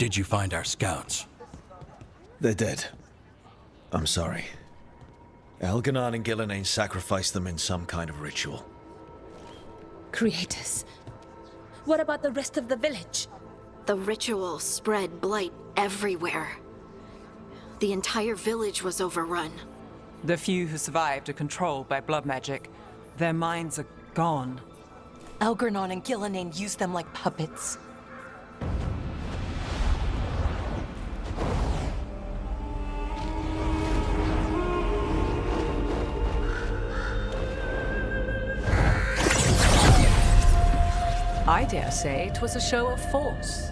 Did you find our scouts? They're dead. I'm sorry. Elganon and Gillenane sacrificed them in some kind of ritual. Creators. What about the rest of the village? The ritual spread blight everywhere. The entire village was overrun. The few who survived are controlled by blood magic. Their minds are gone. Elganon and Gillenane used them like puppets. I dare say it was a show of force.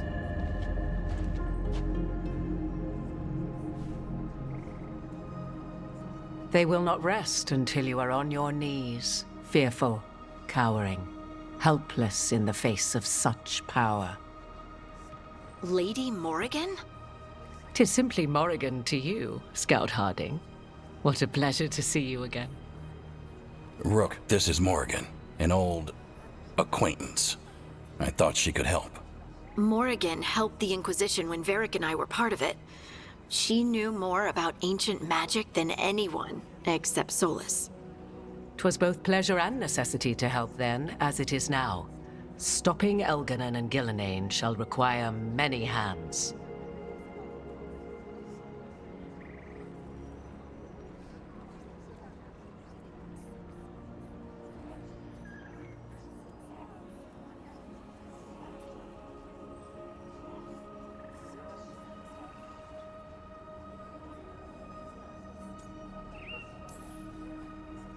They will not rest until you are on your knees, fearful, cowering, helpless in the face of such power. Lady Morrigan? 'Tis simply Morrigan to you, Scout Harding. What a pleasure to see you again. Rook, this is Morrigan, an old acquaintance. I thought she could help. Morrigan helped the Inquisition when Varric and I were part of it. She knew more about ancient magic than anyone, except Solus. 'Twas both pleasure and necessity to help then, as it is now. Stopping Elganon and Gillenane shall require many hands.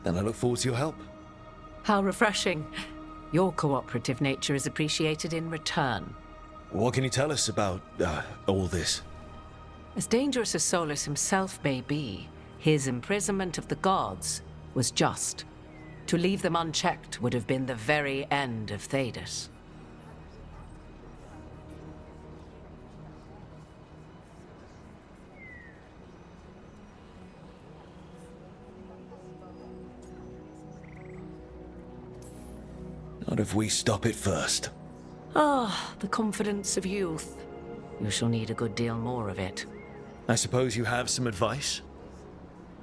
Then I look forward to your help. How refreshing. Your cooperative nature is appreciated in return. What can you tell us about, all this? As dangerous as Solus himself may be, his imprisonment of the gods was just. To leave them unchecked would have been the very end of Thedas. Not if we stop it first. Ah, the confidence of youth. You shall need a good deal more of it. I suppose you have some advice?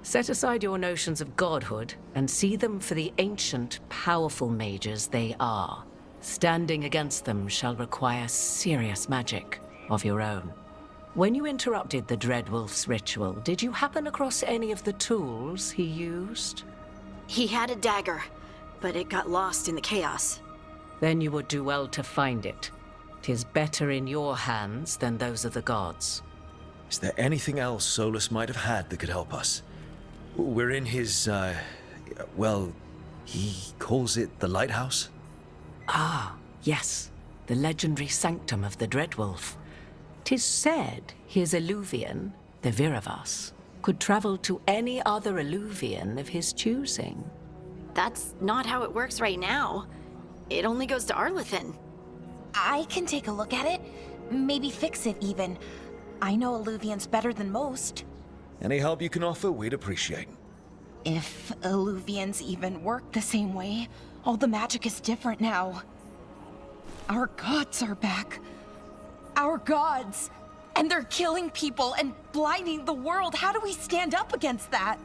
Set aside your notions of godhood and see them for the ancient, powerful mages they are. Standing against them shall require serious magic of your own. When you interrupted the Dreadwolf's ritual, did you happen across any of the tools he used? He had a dagger, but it got lost in the chaos. Then you would do well to find it. 'Tis better in your hands than those of the gods. Is there anything else Solus might have had that could help us? We're in his, well, he calls it the lighthouse? Ah, yes. The legendary sanctum of the Dreadwolf. 'Tis said his Illuvian, the Viravas, could travel to any other Illuvian of his choosing. That's not how it works right now. It only goes to Arlethan. I can take a look at it. Maybe fix it, even. I know Illuvians better than most. Any help you can offer, we'd appreciate. If Illuvians even work the same way, all the magic is different now. Our gods are back. Our gods! And they're killing people and blinding the world. How do we stand up against that?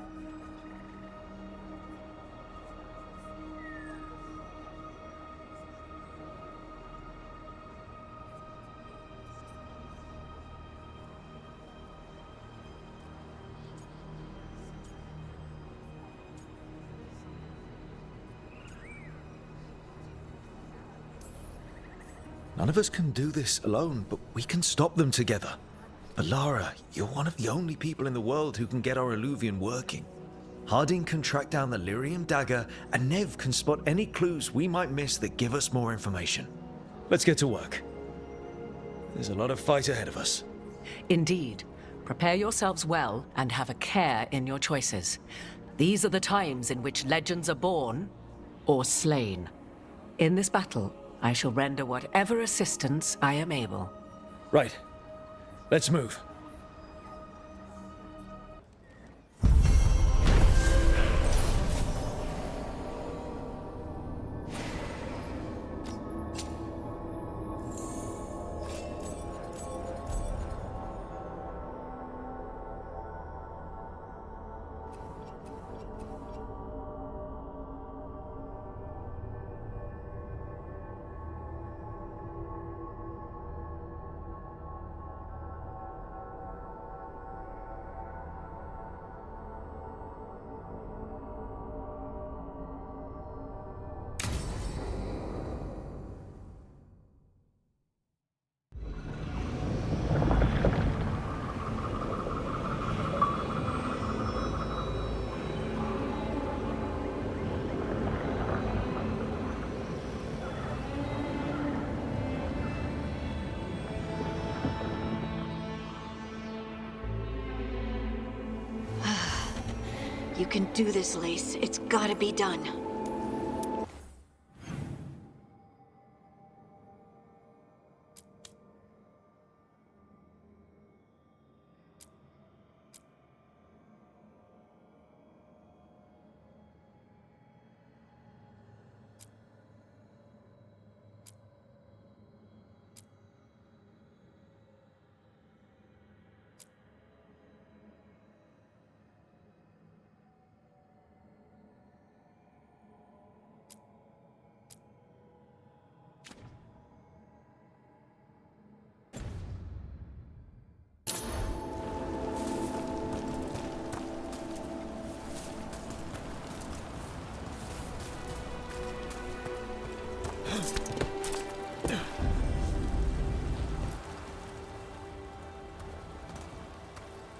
None of us can do this alone, but we can stop them together. Alara, you're one of the only people in the world who can get our Illuvian working. Harding can track down the Lyrium dagger, and Nev can spot any clues we might miss that give us more information. Let's get to work. There's a lot of fight ahead of us. Indeed. Prepare yourselves well and have a care in your choices. These are the times in which legends are born or slain. In this battle, I shall render whatever assistance I am able. Right. Let's move. You can do this, Lace. It's gotta be done.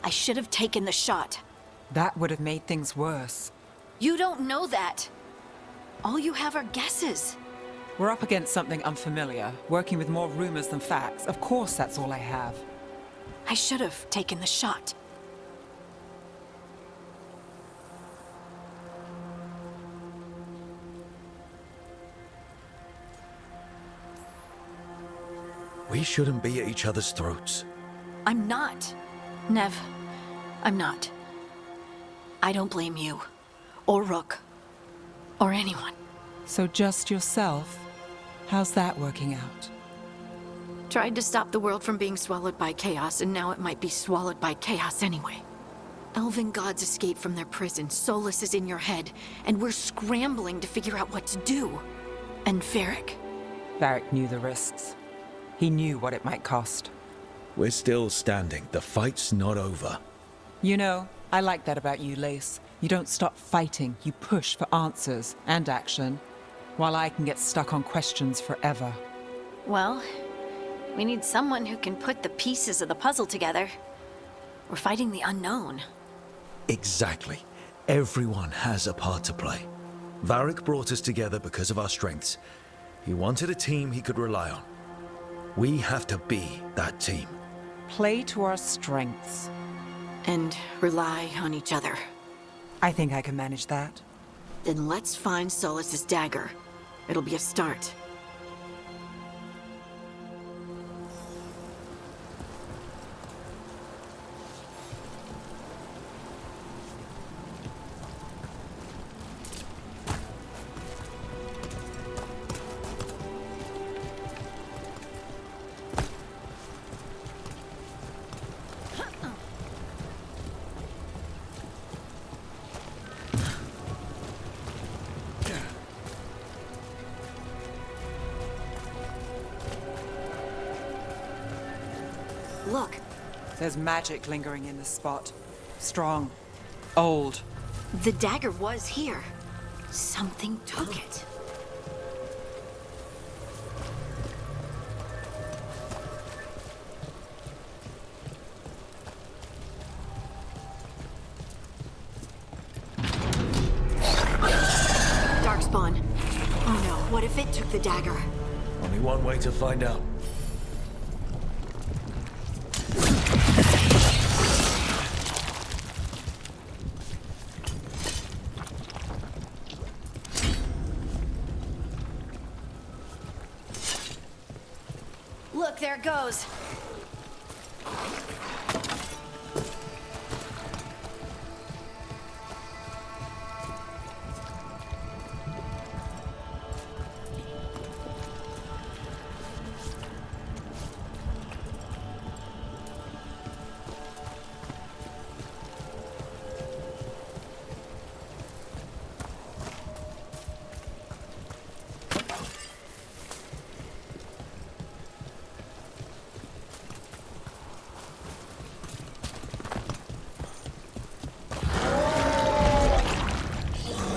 I should have taken the shot. That would have made things worse. You don't know that. All you have are guesses. We're up against something unfamiliar, working with more rumors than facts. Of course, that's all I have. I should have taken the shot. We shouldn't be at each other's throats. I'm not. Nev, I'm not. I don't blame you, or Rook, or anyone. So just yourself? How's that working out? Tried to stop the world from being swallowed by chaos, and now it might be swallowed by chaos anyway. Elven gods escaped from their prison, Solus is in your head, and we're scrambling to figure out what to do. And Varric? Varric knew the risks. He knew what it might cost. We're still standing. The fight's not over. You know, I like that about you, Lace. You don't stop fighting. You push for answers and action, while I can get stuck on questions forever. Well, we need someone who can put the pieces of the puzzle together. We're fighting the unknown. Exactly. Everyone has a part to play. Varric brought us together because of our strengths. He wanted a team he could rely on. We have to be that team. Play to our strengths. And rely on each other. I think I can manage that. Then let's find Solus's dagger. It'll be a start. Look, There's magic lingering in this spot. Strong. Old. the dagger was here. Something took it. Darkspawn. Oh no, what if it took the dagger? Only one way to find out. Look, there it goes.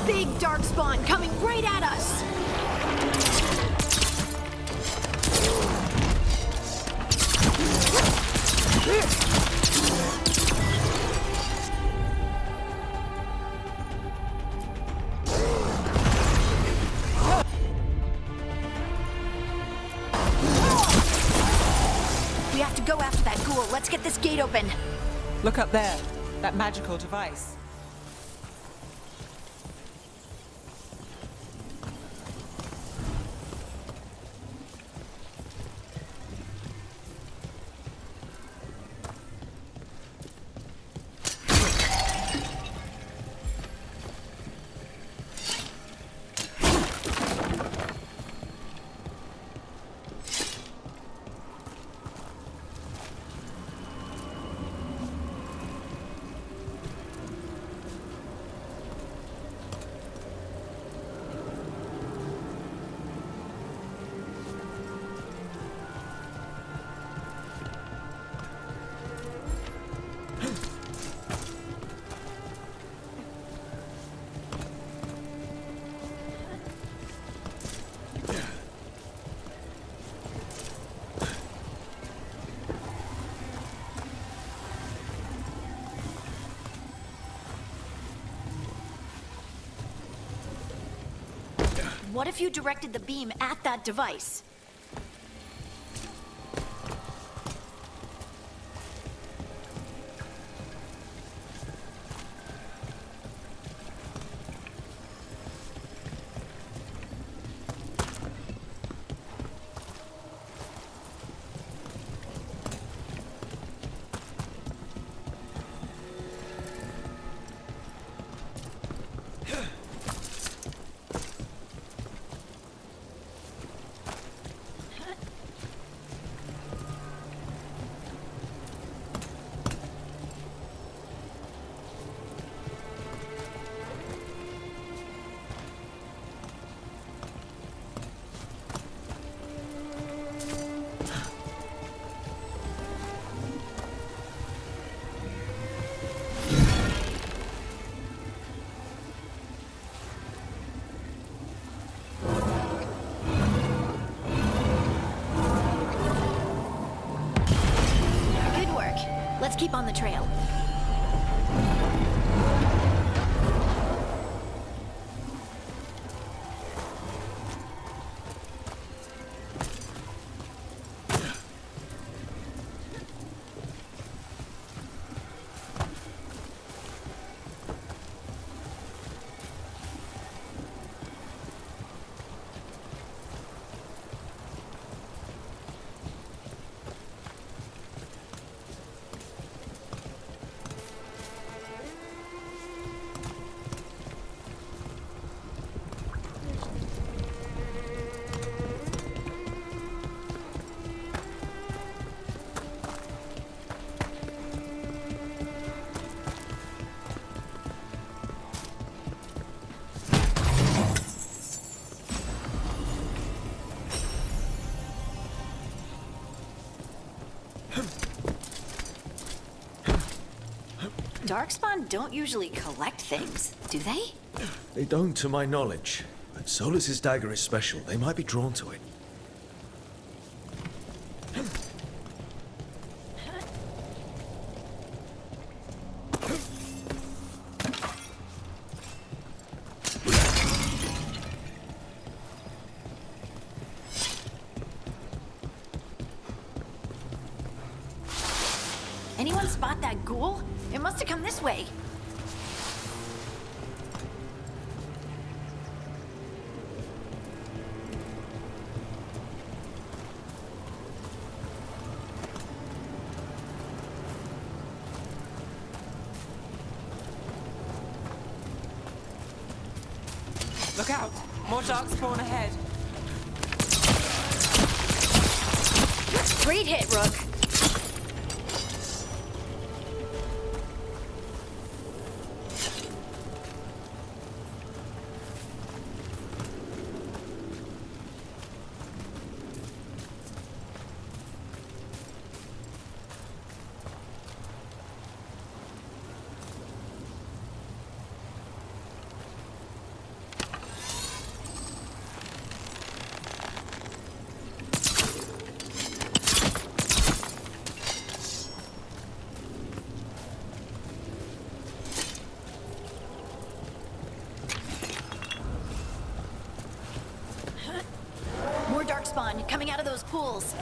Big darkspawn coming right at us! We have to go after that ghoul. Let's get this gate open. Look up there. That magical device. What if you directed the beam at that device? Let's keep on the trail. Darkspawn don't usually collect things, do they? They don't, to my knowledge. But Solus's dagger is special. They might be drawn to it. Anyone spot that ghoul? It must have come this way. Look out! More darkspawn ahead. Great hit, Rook. More darkspawn coming out of those pools.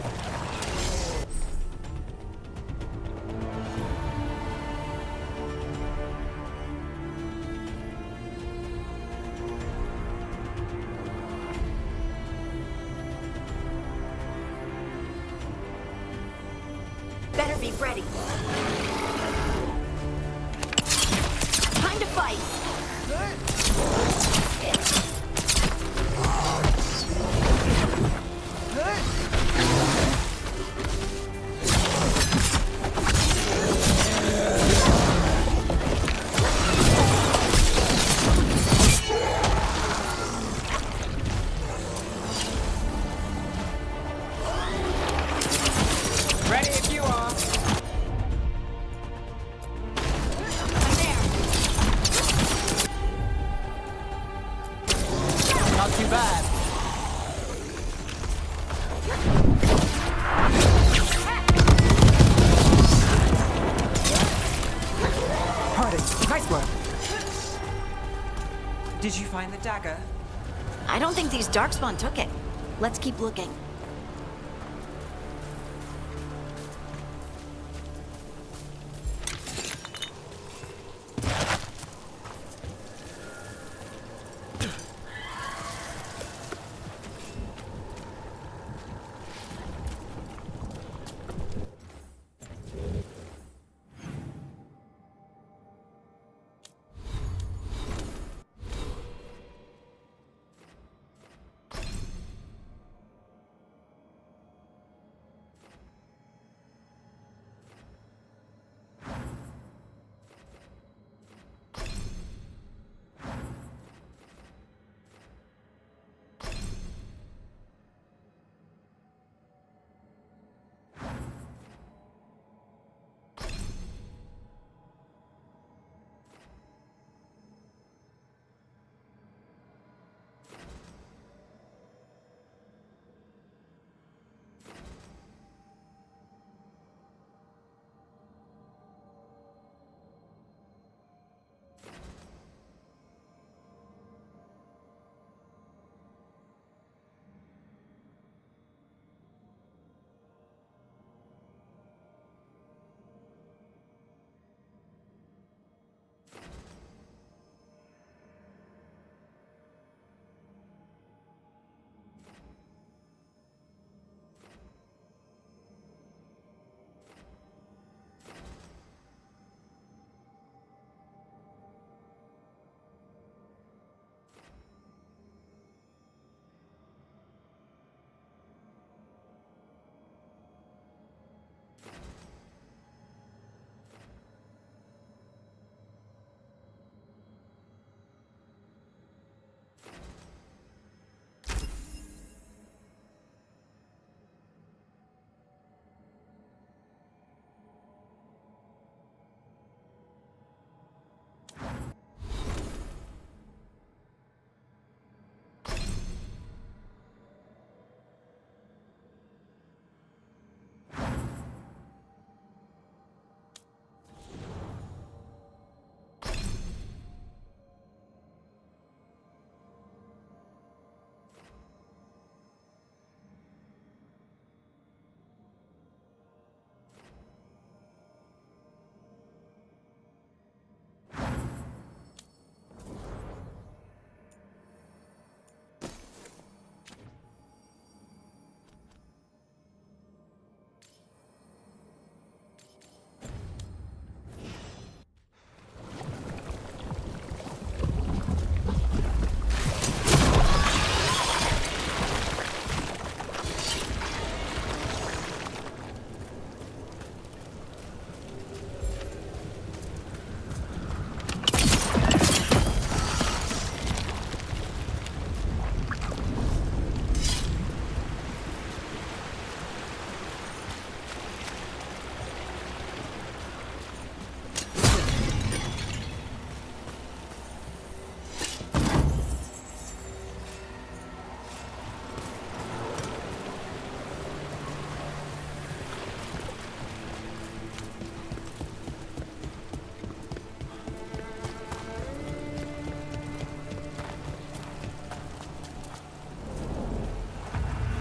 Better be ready. Time to fight. Ready if you are. I'm there. Not too bad. Pardon. Nice work. Did you find the dagger? I don't think these Darkspawn took it. Let's keep looking.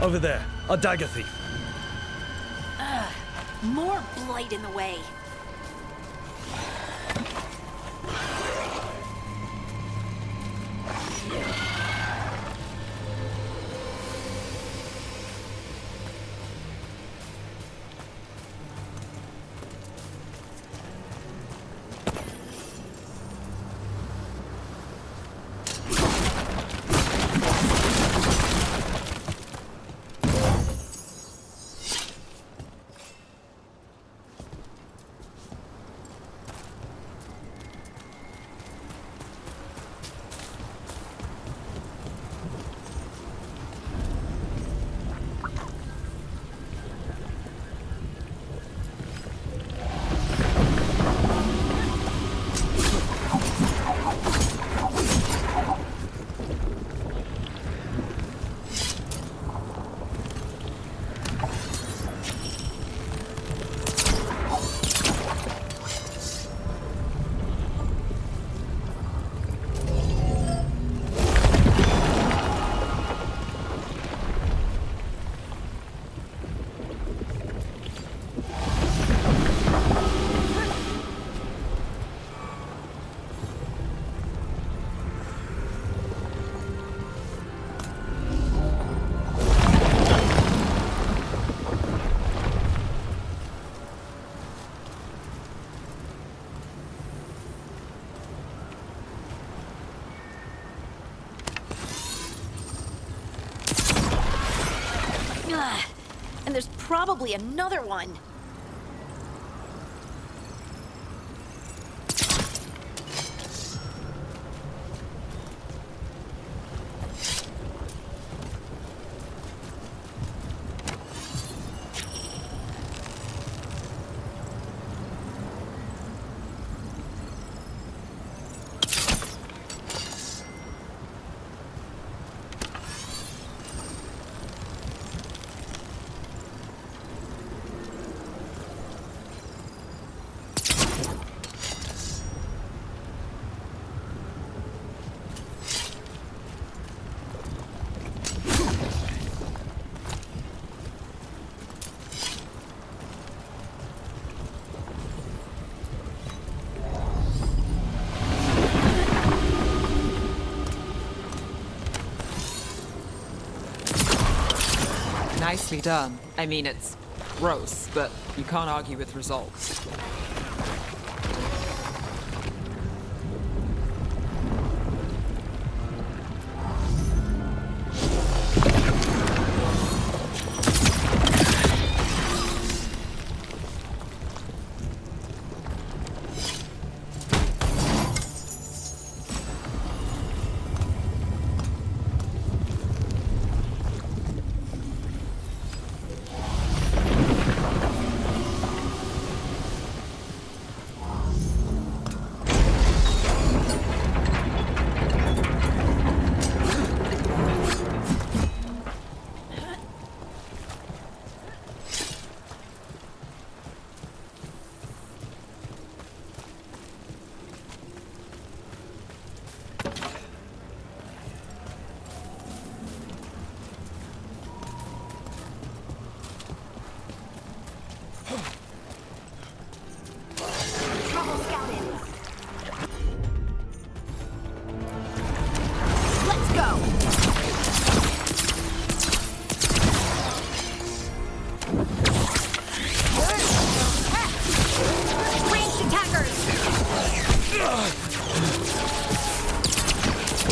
Over there, a dagger thief. More blight in the way. Ugh. And there's probably another one. Nicely done. I mean, it's gross, but you can't argue with results.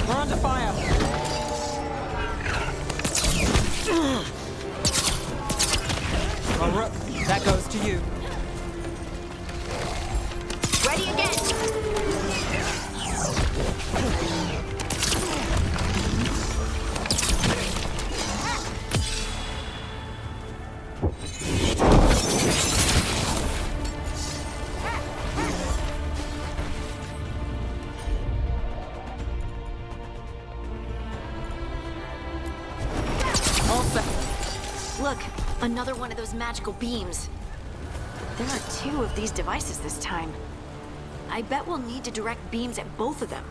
We're under fire. Well, Rook, that goes to you. Ready again. Look, another one of those magical beams. There are 2 of these devices this time. I bet we'll need to direct beams at both of them.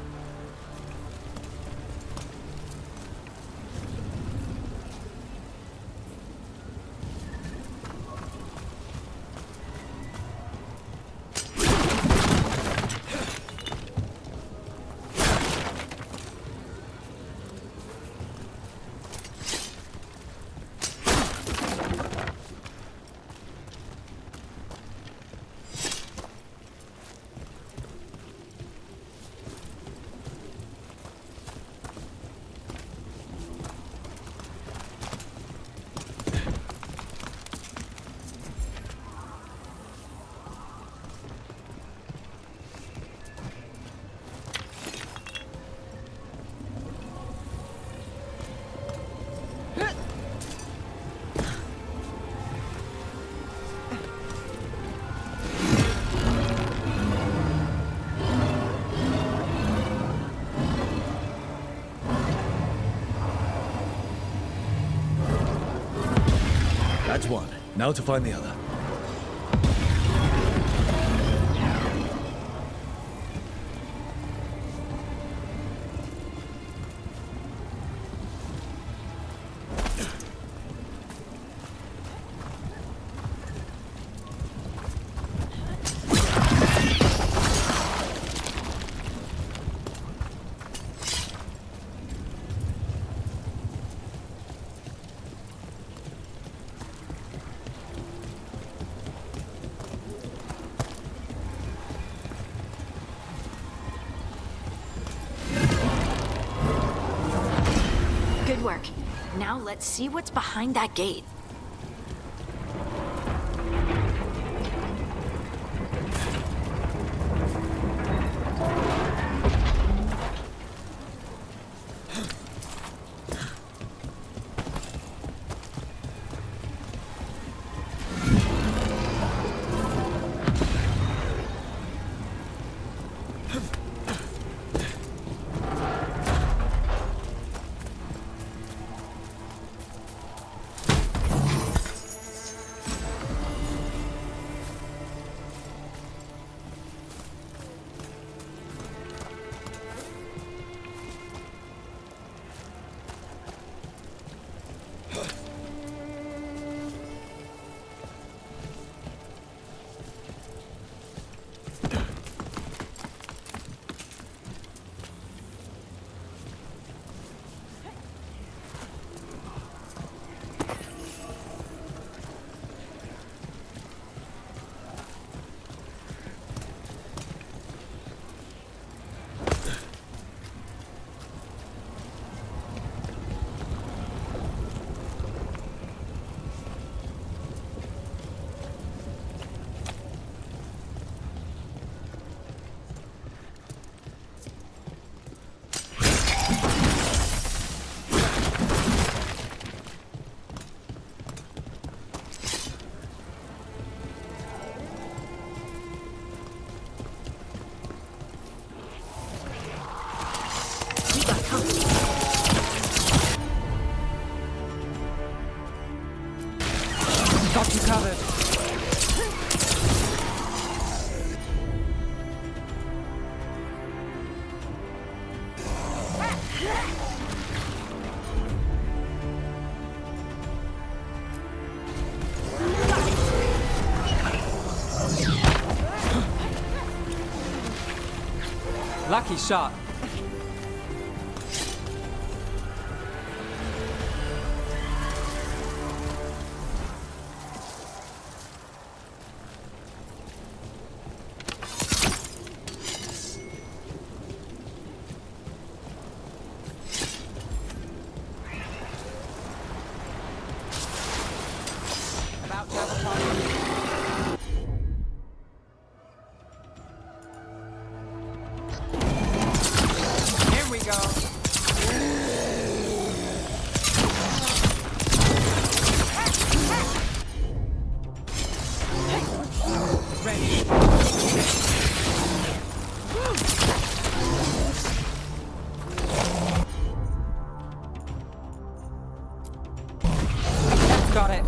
That's one. Now to find the other. Good work. Now let's see what's behind that gate. Got you covered. Lucky shot. About to have a party. Here we go. Ready. That's got it.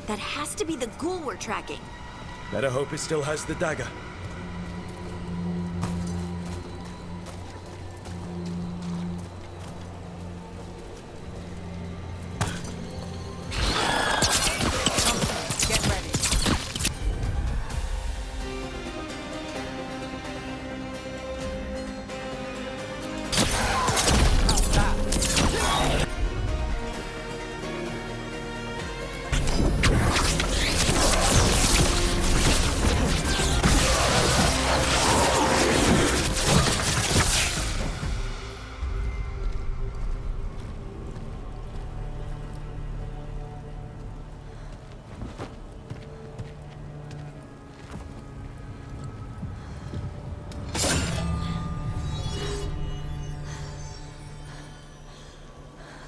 That has to be the ghoul we're tracking. Better hope it still has the dagger. Get ready. How's that?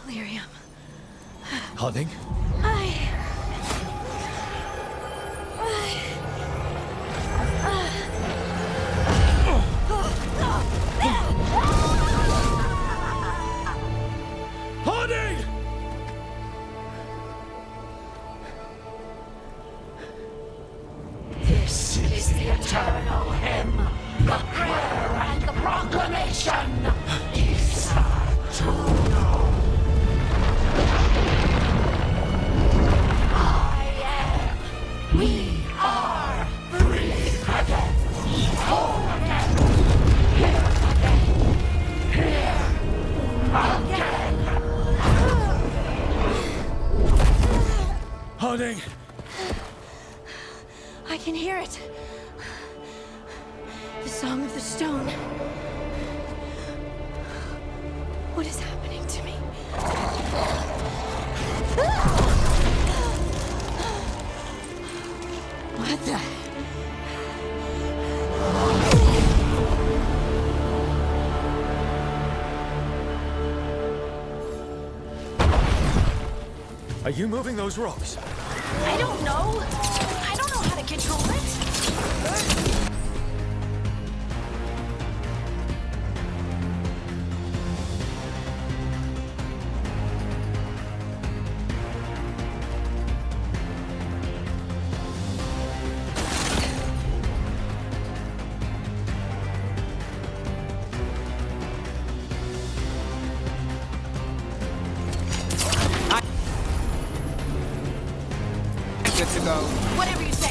Lyrium. Harding? Harding! This is the eternal hymn, the prayer and the proclamation. Isa to know. I am. We are free again. Whole again. Here again. Harding! I can hear it. The Song of the Stone. What is happening to me? What the? Are you moving those rocks? I don't know. I don't know how to control it. Good to go. Whatever you say.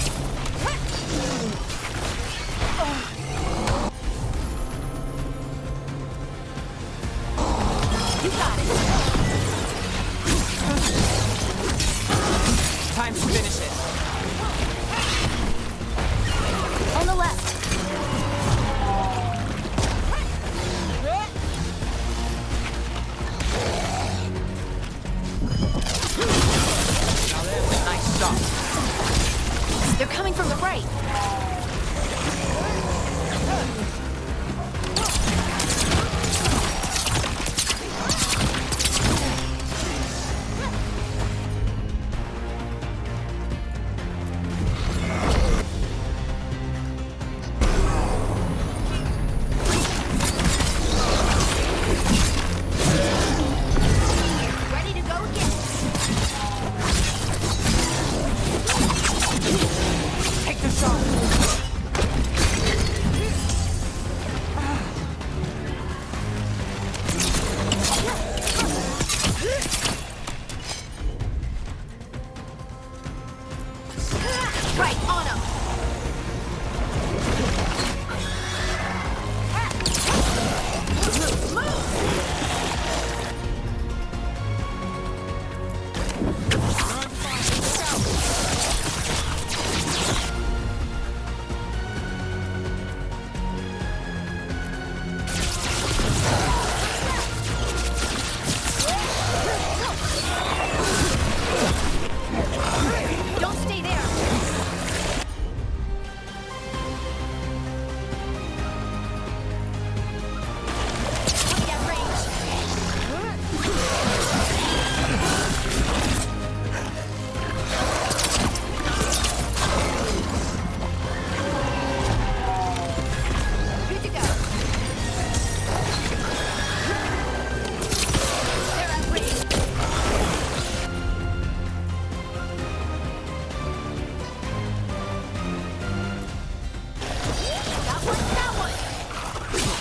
You got it. Time to finish it. On the left. Nice shot. They're coming from the right. Ready to go again. Take the shot. Right, on him. Don't stay there. Look at range. Good to go. They're at range. That one, that one.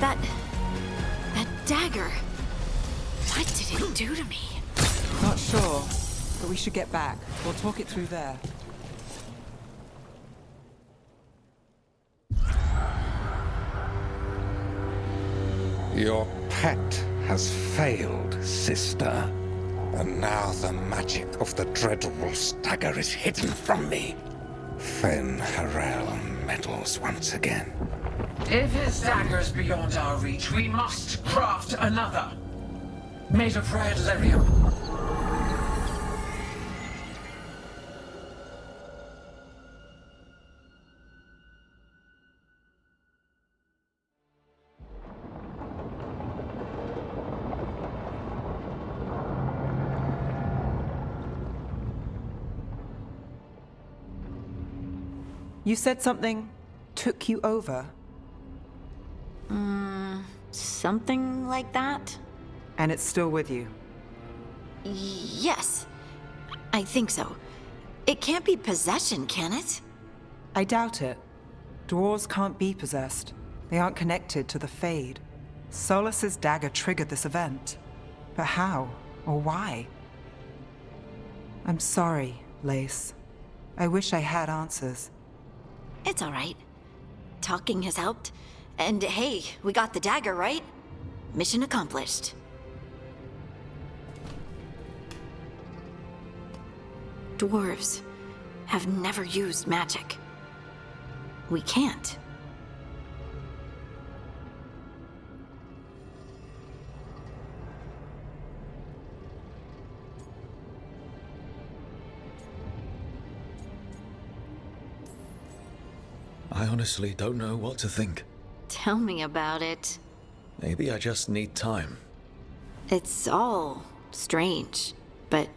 That dagger. What did it do to me? Not sure, but we should get back. We'll talk it through there. Your pet has failed, sister. And now the magic of the dreadful dagger is hidden from me. Fen Harel meddles once again. If his dagger's beyond our reach, we must craft another. Made of red lyrium. You said something took you over, Something like that? and it's still with you. Yes. I think so. It can't be possession, can it? I doubt it. Dwarves can't be possessed. They aren't connected to the Fade. Solus's dagger triggered this event. But how? Or why? I'm sorry, Lace. I wish I had answers. It's all right. Talking has helped. And hey, we got the dagger, right? Mission accomplished. Dwarves have never used magic. We can't. I honestly don't know what to think. Tell me about it. Maybe I just need time. It's all strange, but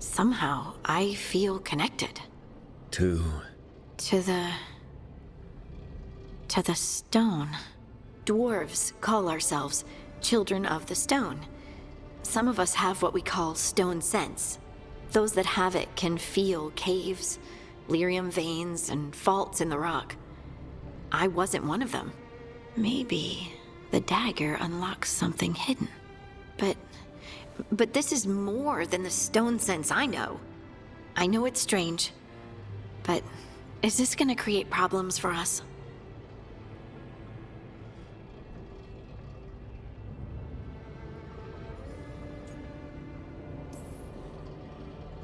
somehow I feel connected. To To the stone. Dwarves call ourselves children of the stone. Some of us have what we call stone sense. Those that have it can feel caves, lyrium veins, and faults in the rock. I wasn't one of them. Maybe the dagger unlocks something hidden. But this is more than the stone sense I know. I know it's strange, but is this gonna create problems for us?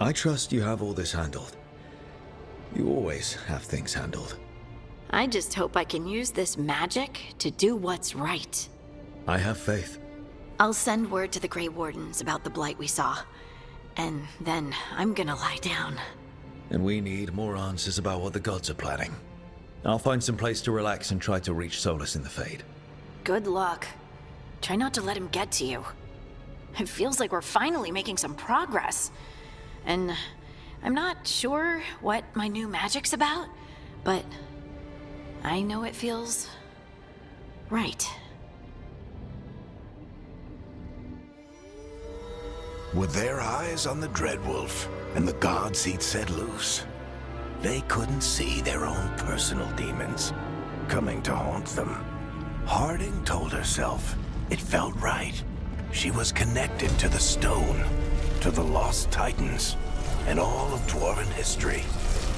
I trust you have all this handled. You always have things handled. I just hope I can use this magic to do what's right. I have faith. I'll send word to the Grey Wardens about the blight we saw. And then I'm gonna lie down. And we need more answers about what the gods are planning. I'll find some place to relax and try to reach Solus in the Fade. Good luck. Try not to let him get to you. It feels like we're finally making some progress. And I'm not sure what my new magic's about, but I know it feels right. With their eyes on the Dreadwolf and the gods he'd set loose, they couldn't see their own personal demons coming to haunt them. Harding told herself it felt right. She was connected to the stone, to the lost titans, and all of Dwarven history,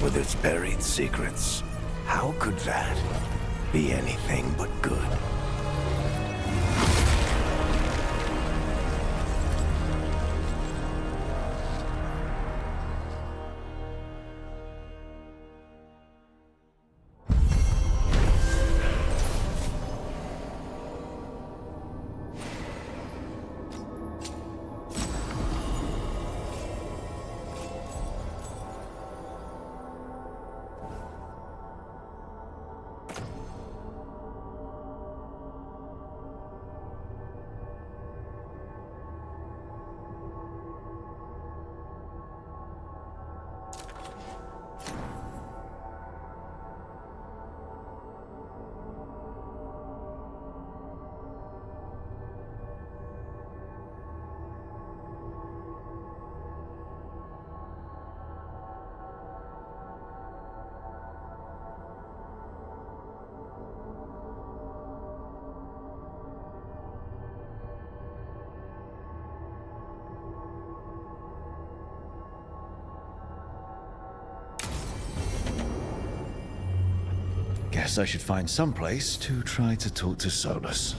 with its buried secrets. How could that be anything but good? Guess I should find some place to try to talk to Solus.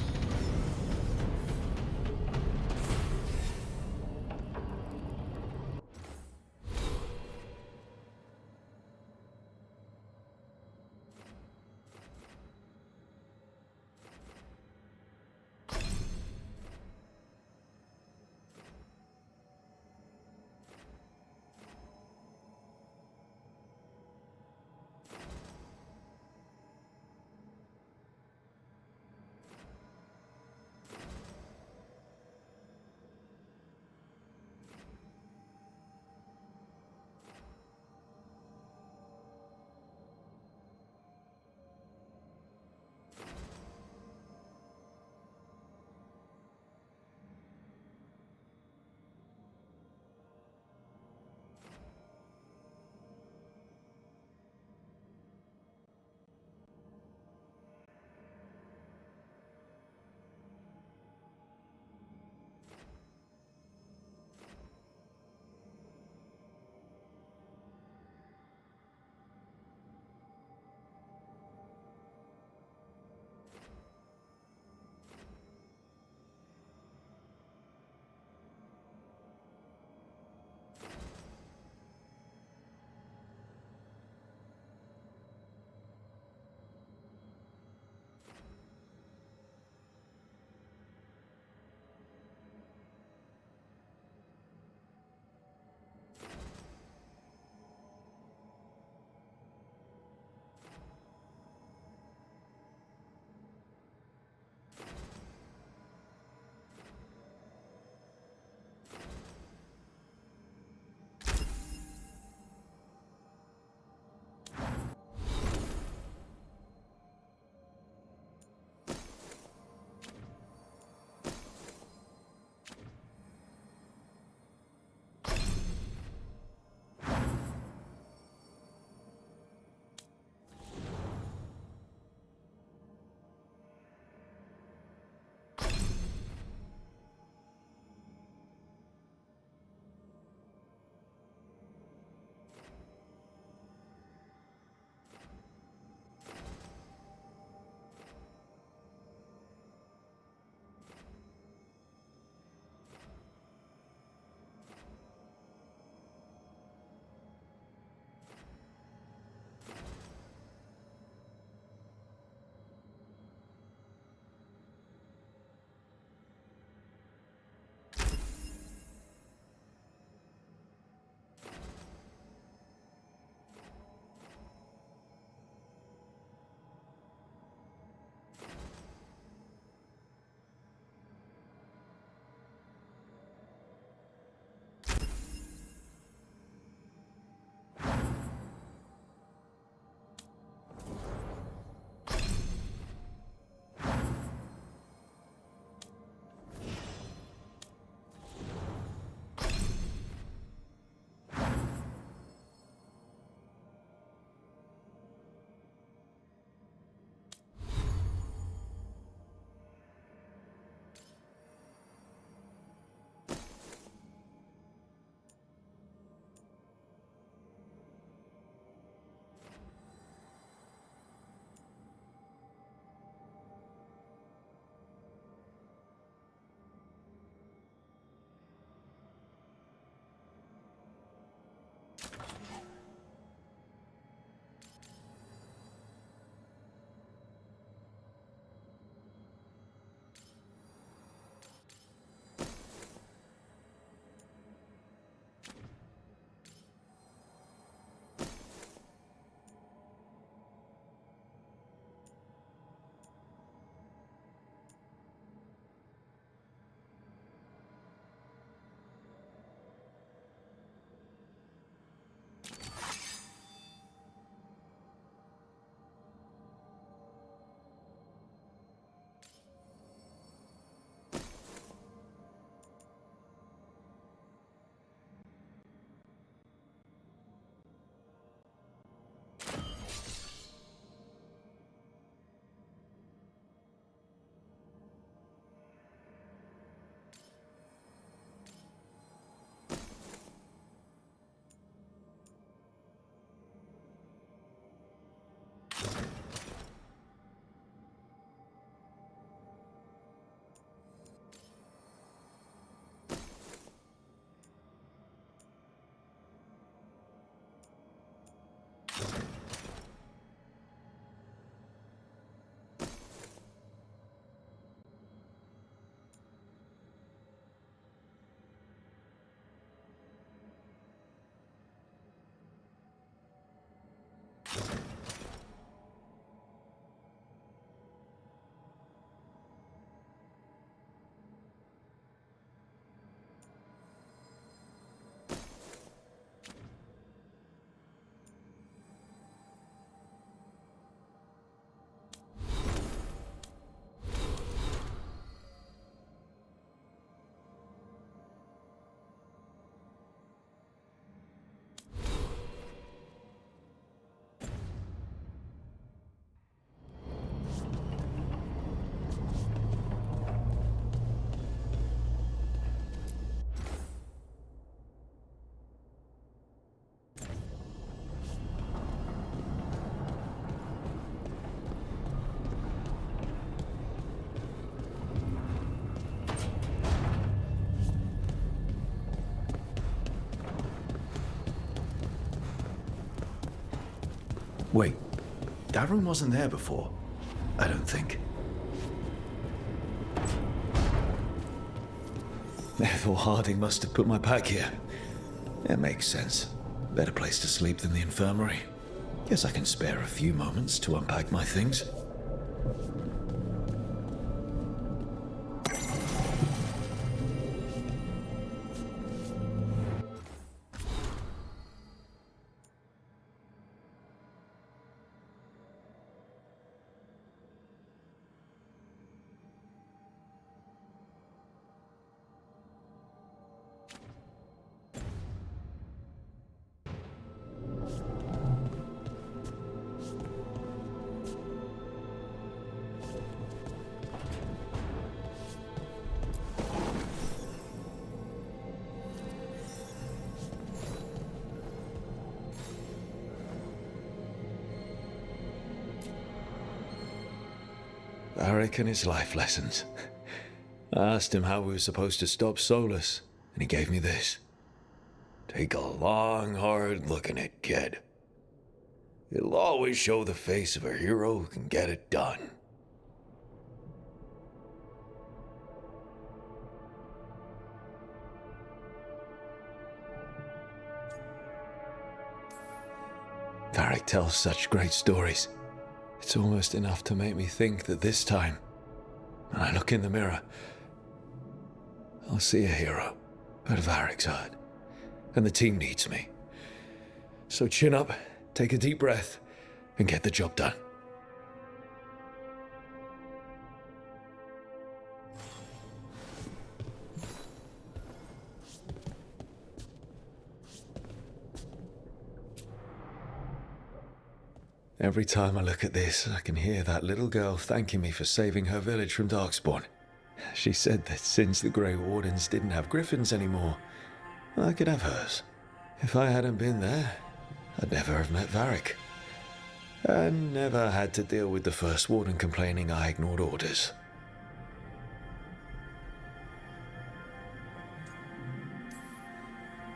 Wait, that room wasn't there before. I don't think. Therefore, Harding must have put my pack here. It makes sense. Better place to sleep than the infirmary. Guess I can spare a few moments to unpack my things. Varric and his life lessons. I asked him how we were supposed to stop Solus, and he gave me this. Take a long, hard look at it, kid. It'll always show the face of a hero who can get it done. Varric tells such great stories. It's almost enough to make me think that this time, when I look in the mirror, I'll see a hero at Varric's heart, and the team needs me. So chin up, take a deep breath, and get the job done. Every time I look at this, I can hear that little girl thanking me for saving her village from Darkspawn. She said that since the Grey Wardens didn't have griffins anymore, I could have hers. If I hadn't been there, I'd never have met Varric. And never had to deal with the First Warden complaining I ignored orders.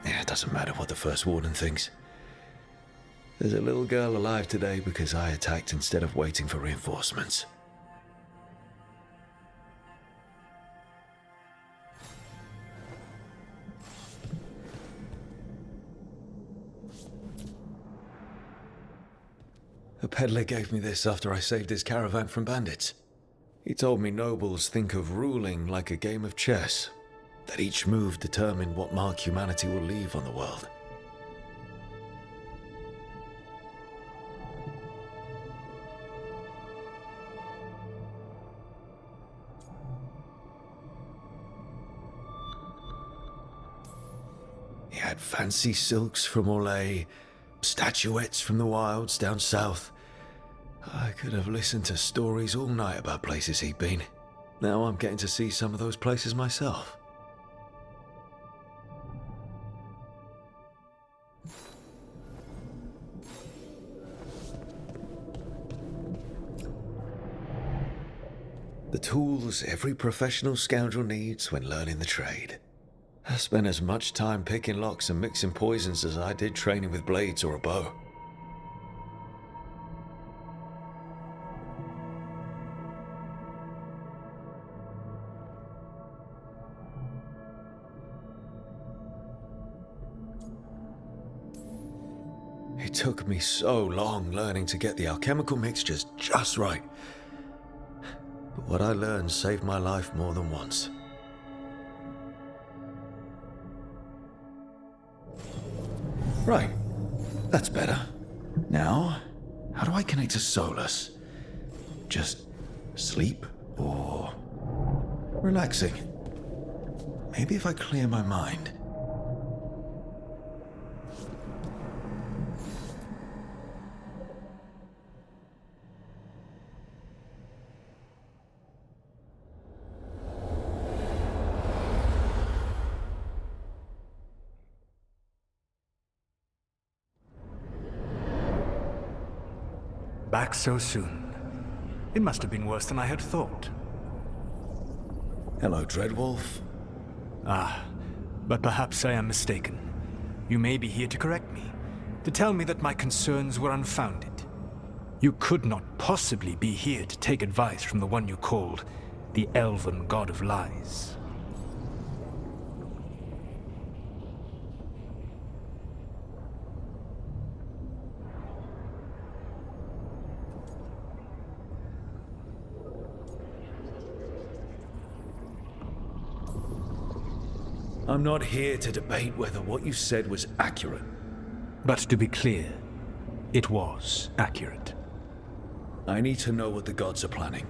Yeah, it doesn't matter what the First Warden thinks. There's a little girl alive today because I attacked instead of waiting for reinforcements. A peddler gave me this after I saved his caravan from bandits. He told me nobles think of ruling like a game of chess, that each move determined what mark humanity will leave on the world. He had fancy silks from Orlais, statuettes from the wilds down south. I could have listened to stories all night about places he'd been. Now I'm getting to see some of those places myself. The tools every professional scoundrel needs when learning the trade. I spent as much time picking locks and mixing poisons as I did training with blades or a bow. It took me so long learning to get the alchemical mixtures just right. But what I learned saved my life more than once. Right, that's better. Now, how do I connect to Solus? Just sleep or relaxing? Maybe if I clear my mind. Back so soon. It must have been worse than I had thought. Hello, Dreadwolf. Ah, but perhaps I am mistaken. You may be here to correct me, to tell me that my concerns were unfounded. You could not possibly be here to take advice from the one you called the Elven God of Lies. I'm not here to debate whether what you said was accurate. But to be clear, it was accurate. I need to know what the gods are planning.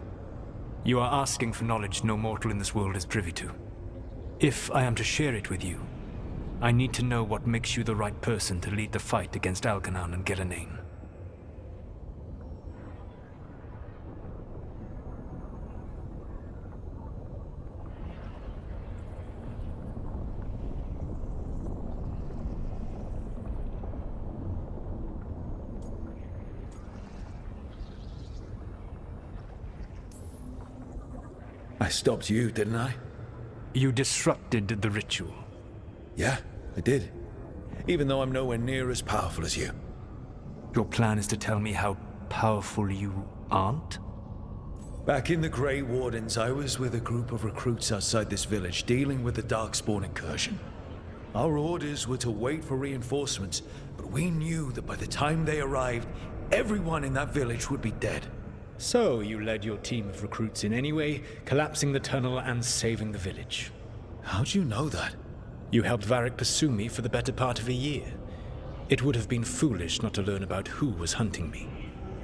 You are asking for knowledge no mortal in this world is privy to. If I am to share it with you, I need to know what makes you the right person to lead the fight against Algernon and Gillenane. I stopped you, didn't I? You disrupted the ritual. Yeah, I did. Even though I'm nowhere near as powerful as you. Your plan is to tell me how powerful you aren't? Back in the Grey Wardens, I was with a group of recruits outside this village dealing with the Darkspawn incursion. Our orders were to wait for reinforcements, but we knew that by the time they arrived, everyone in that village would be dead. So you led your team of recruits in anyway, collapsing the tunnel and saving the village. How'd you know that? You helped Varric pursue me for the better part of a year. It would have been foolish not to learn about who was hunting me.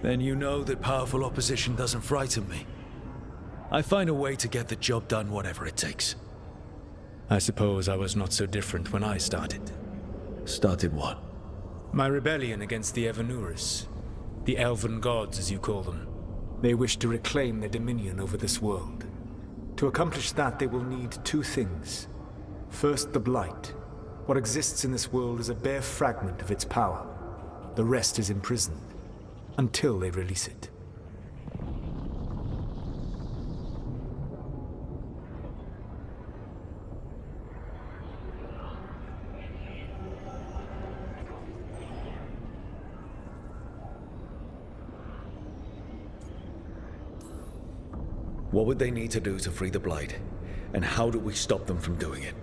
Then you know that powerful opposition doesn't frighten me. I find a way to get the job done whatever it takes. I suppose I was not so different when I started. Started what? My rebellion against the Evanuris. The Elven Gods, as you call them. They wish to reclaim their dominion over this world. To accomplish that, they will need two things. First, the Blight. What exists in this world is a bare fragment of its power. The rest is imprisoned, until they release it. What would they need to do to free the Blight? And how do we stop them from doing it?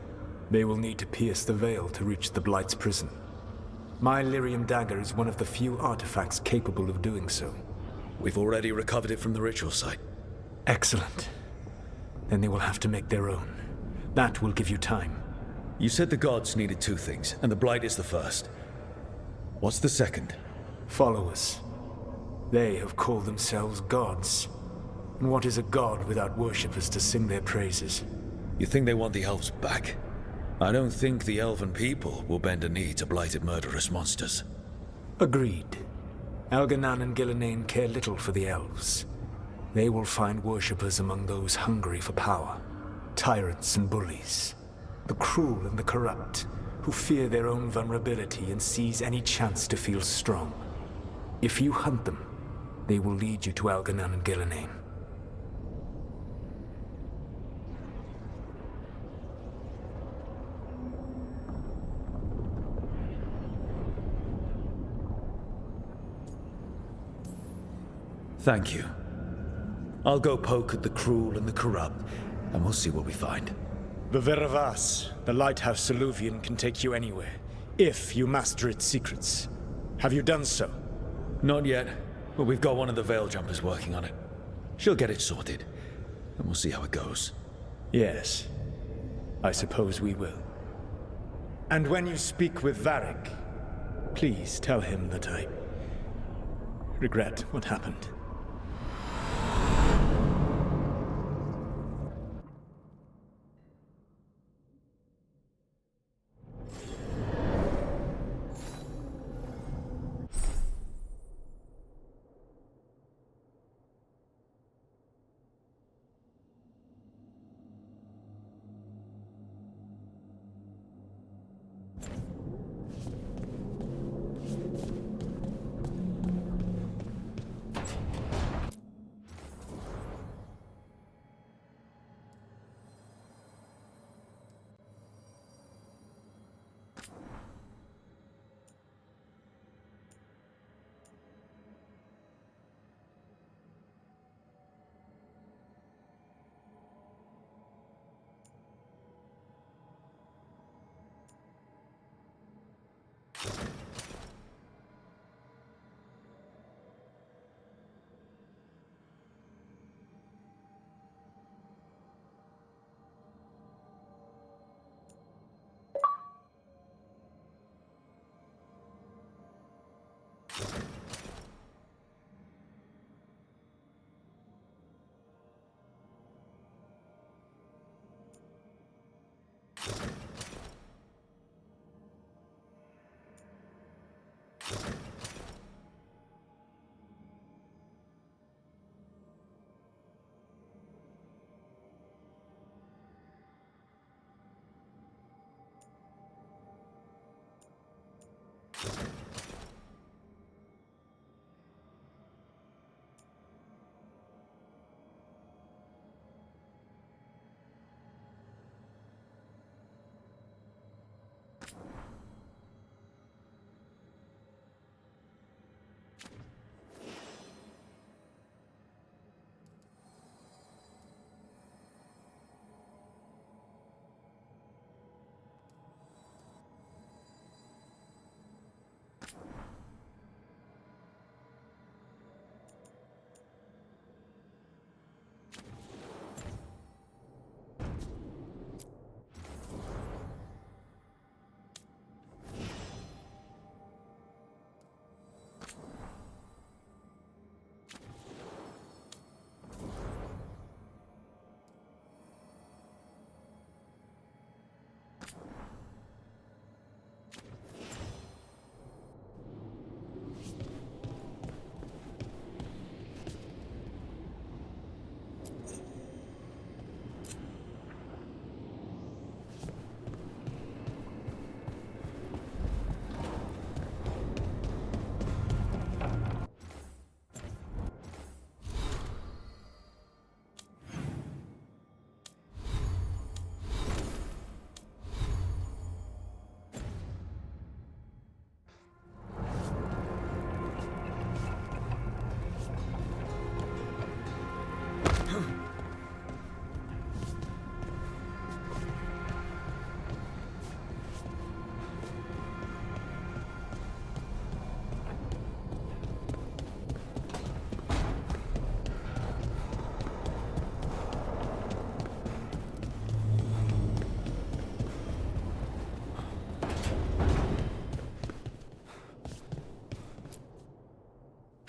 They will need to pierce the veil to reach the Blight's prison. My Lyrium dagger is one of the few artifacts capable of doing so. We've already recovered it from the ritual site. Excellent. Then they will have to make their own. That will give you time. You said the gods needed two things, and the Blight is the first. What's the second? Followers. They have called themselves gods. And what is a god without worshippers to sing their praises? You think they want the elves back? I don't think the elven people will bend a knee to blighted murderous monsters. Agreed. Algernon and Gillenane care little for the elves. They will find worshippers among those hungry for power. Tyrants and bullies. The cruel and the corrupt, who fear their own vulnerability and seize any chance to feel strong. If you hunt them, they will lead you to Algernon and Gillenane. Thank you. I'll go poke at the cruel and the corrupt, and we'll see what we find. The Veravas, the lighthouse Soluvian, can take you anywhere, if you master its secrets. Have you done so? Not yet, but we've got one of the Veil Jumpers working on it. She'll get it sorted, and we'll see how it goes. Yes, I suppose we will. And when you speak with Varric, please tell him that I regret what happened.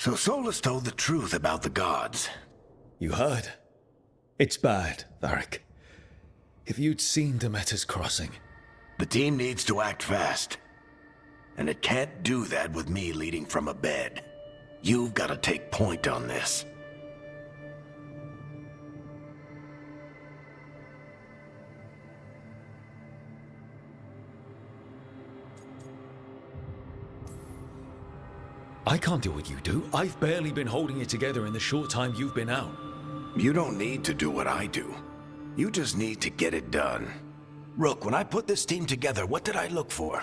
So Solus told the truth about the gods. You heard? It's bad, Varric. If you'd seen Demeter's crossing... The team needs to act fast. And it can't do that with me leading from a bed. You've got to take point on this. I can't do what you do. I've barely been holding it together in the short time you've been out. You don't need to do what I do. You just need to get it done. Rook, when I put this team together, what did I look for?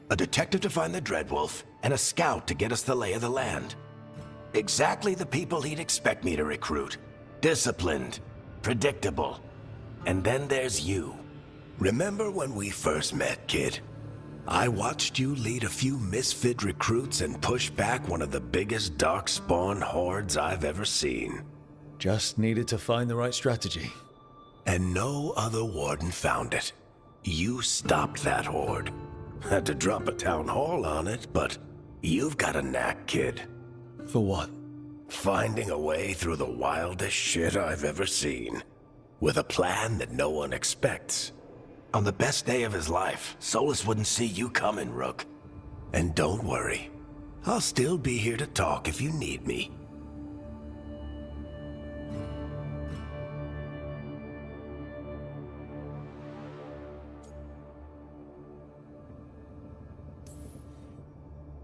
A detective to find the Dreadwolf, and a scout to get us the lay of the land. Exactly the people he'd expect me to recruit. Disciplined, predictable. And then there's you. Remember when we first met, kid? I watched you lead a few misfit recruits and push back one of the biggest darkspawn hordes I've ever seen. Just needed to find the right strategy. And no other warden found it. You stopped that horde. Had to drop a town hall on it, but you've got a knack, kid. For what? Finding a way through the wildest shit I've ever seen. With a plan that no one expects. On the best day of his life, Solus wouldn't see you coming, Rook. And don't worry. I'll still be here to talk if you need me.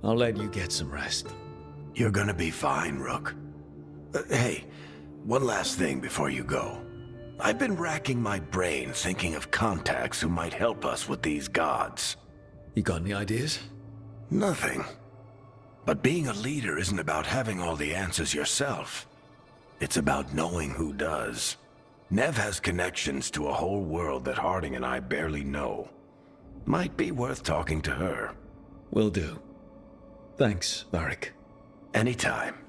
I'll let you get some rest. You're gonna be fine, Rook. Hey, one last thing before you go. I've been racking my brain thinking of contacts who might help us with these gods. You got any ideas? Nothing. But being a leader isn't about having all the answers yourself. It's about knowing who does. Nev has connections to a whole world that Harding and I barely know. Might be worth talking to her. Will do. Thanks, Varric. Anytime.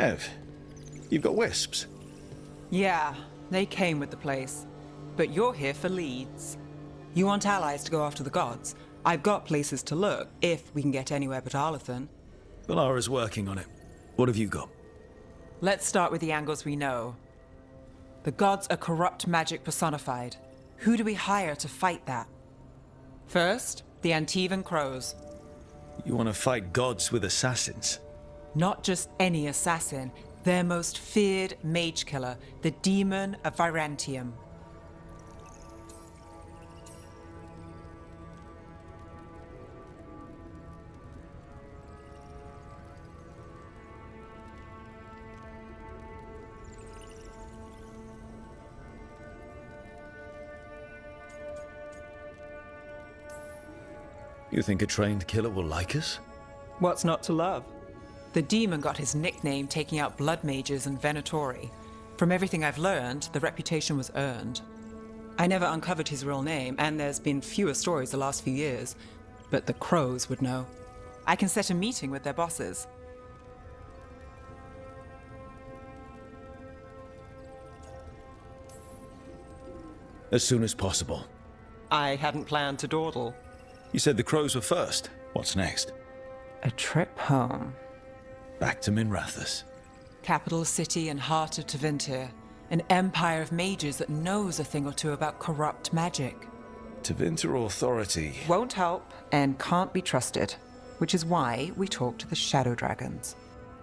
Ev, you've got wisps. Yeah, they came with the place. But you're here for leads. You want allies to go after the gods? I've got places to look, if we can get anywhere but Arlathan. Valara's working on it. What have you got? Let's start with the angles we know. The gods are corrupt magic personified. Who do we hire to fight that? First, the Antivan Crows. You want to fight gods with assassins? Not just any assassin, their most feared mage killer, the Demon of Virantium. You think a trained killer will like us? What's not to love? The demon got his nickname taking out blood mages and Venatori. From everything I've learned, the reputation was earned. I never uncovered his real name, and there's been fewer stories the last few years, but the Crows would know. I can set a meeting with their bosses. As soon as possible. I hadn't planned to dawdle. You said the crows were first. What's next? A trip home. Back to Minrathous. Capital city and heart of Tevinter. An empire of mages that knows a thing or two about corrupt magic. Tevinter authority. Won't help and can't be trusted, which is why we talk to the Shadow Dragons.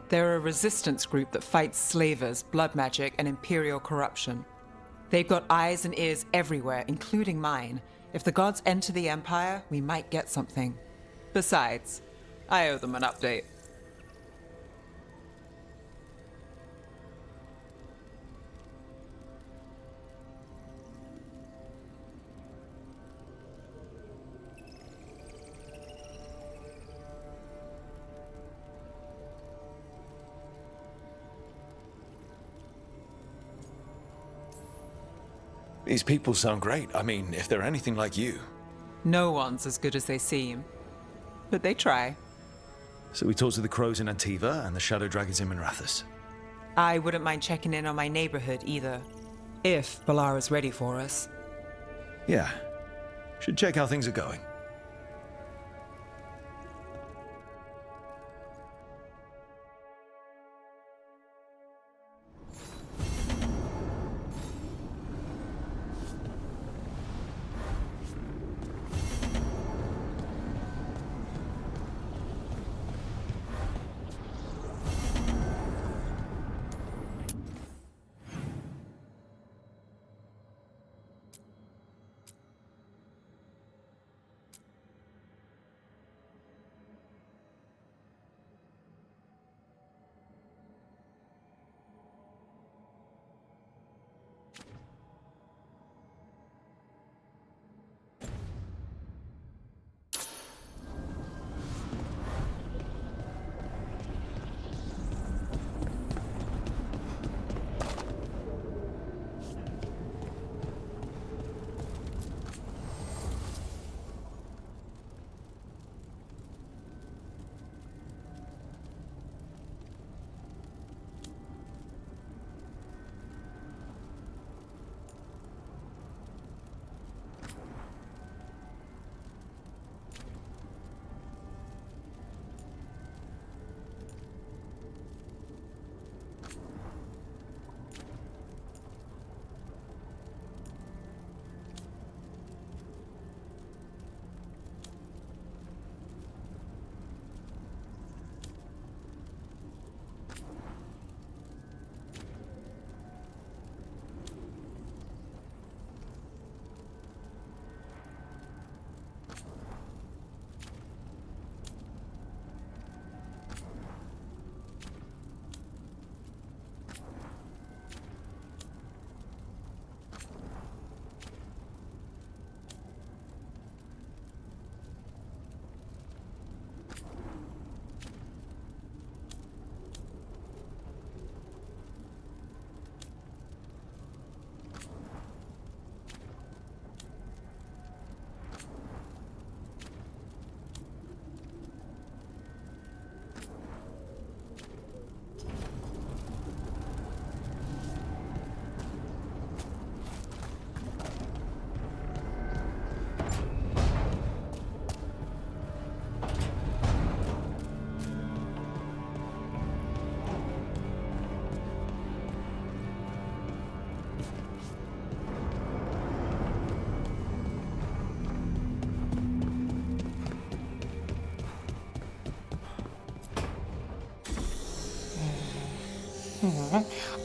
They're a resistance group that fights slavers, blood magic, and imperial corruption. They've got eyes and ears everywhere, including mine. If the gods enter the Empire, we might get something. Besides, I owe them an update. These people sound great. I mean, if they're anything like you. No one's as good as they seem. But they try. So we talked to the crows in Antiva and the shadow dragons in Minrathous. I wouldn't mind checking in on my neighborhood either. If Balara's ready for us. Yeah. Should check how things are going.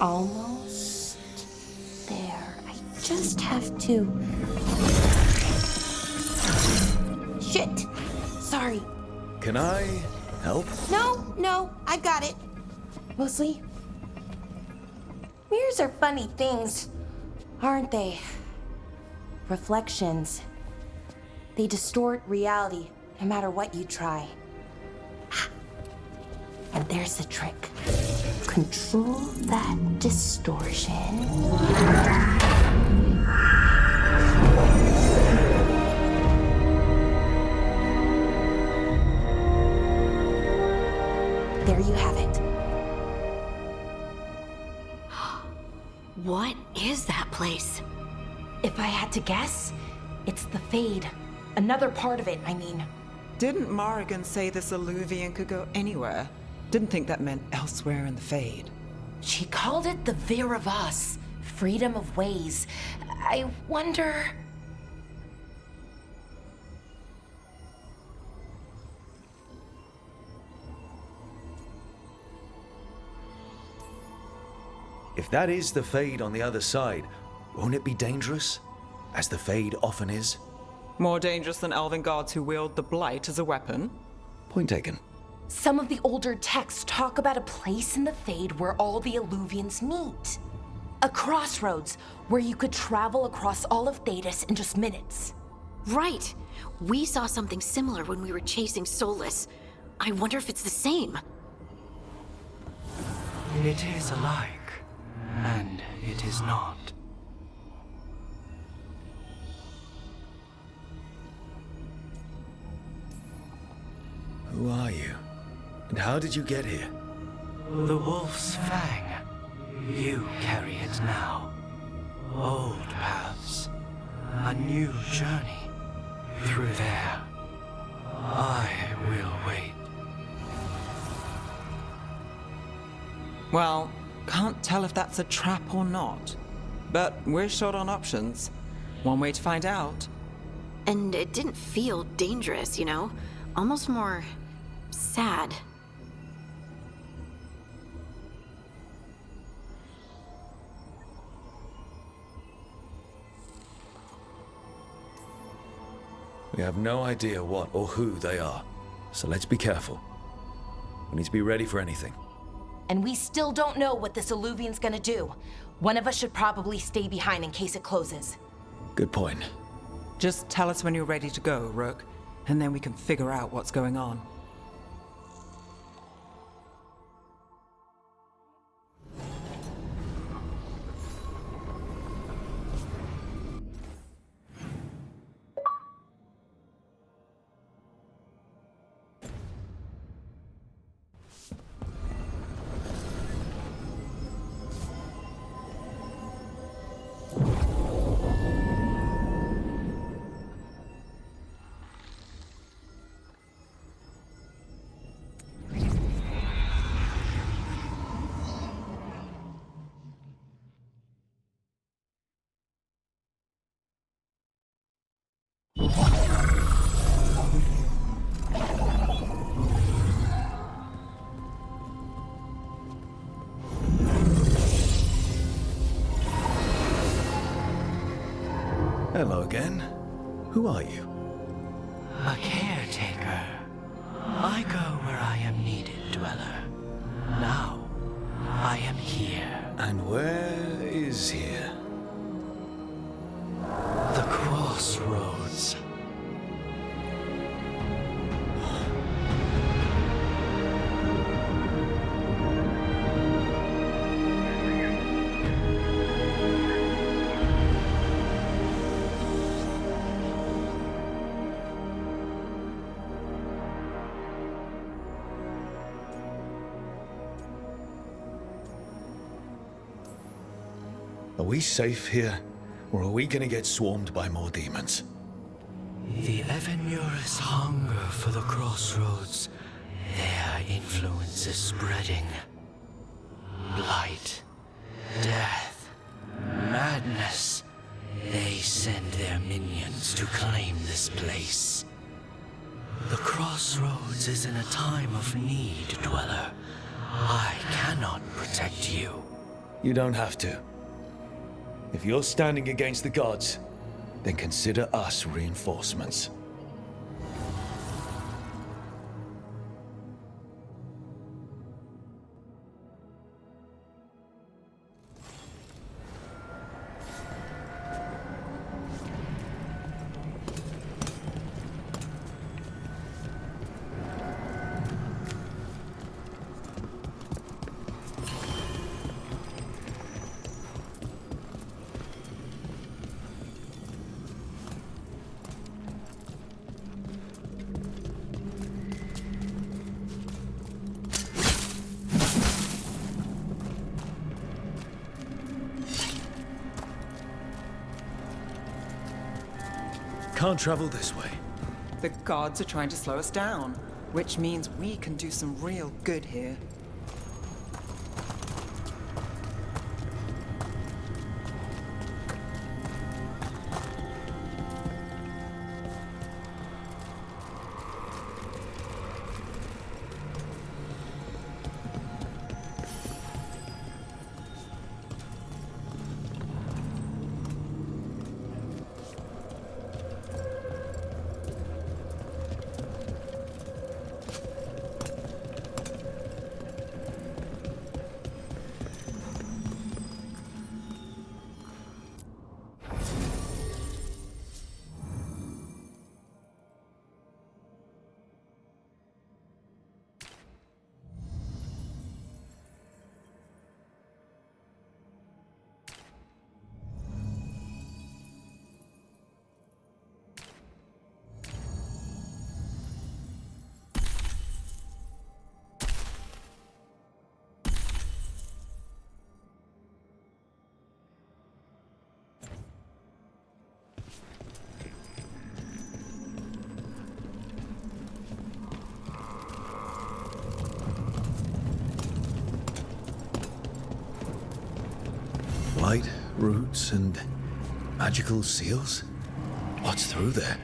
Almost there. I just have to... Shit! Sorry. Can I help? No, I've got it. Mostly. Mirrors are funny things, aren't they? Reflections. They distort reality, no matter what you try. And there's the trick. Control that distortion. There you have it. What is that place? If I had to guess, it's the Fade. Another part of it, I mean. Didn't Morrigan say this Illuvian could go anywhere? Didn't think that meant elsewhere in the Fade. She called it the Vir of Us, freedom of ways. I wonder... If that is the Fade on the other side, won't it be dangerous? As the Fade often is? More dangerous than elven guards who wield the Blight as a weapon? Point taken. Some of the older texts talk about a place in the Fade where all the Illuvians meet. A crossroads where you could travel across all of Thedas in just minutes. Right. We saw something similar when we were chasing Solus. I wonder if it's the same. It is alike, and it is not. Who are you? And how did you get here? The Wolf's Fang. You carry it now. Old paths. A new journey. Through there. I will wait. Well, can't tell if that's a trap or not. But we're short on options. One way to find out. And it didn't feel dangerous, you know? Almost more... sad. We have no idea what or who they are, so let's be careful. We need to be ready for anything. And we still don't know what this Illuvian's gonna do. One of us should probably stay behind in case it closes. Good point. Just tell us when you're ready to go, Rook, and then we can figure out what's going on. Hello again. Who are you? A caretaker. I go where I am needed, Dweller. Now, I am here. And where is here? The crossroads. Are we safe here, or are we gonna get swarmed by more demons? The Evenurus hunger for the crossroads. Their influence is spreading. Blight, death, madness. They send their minions to claim this place. The crossroads is in a time of need, Dweller. I cannot protect you. You don't have to. If you're standing against the gods, then consider us reinforcements. Can't travel this way. The gods are trying to slow us down, which means we can do some real good here. Light, roots, and magical seals? What's through there?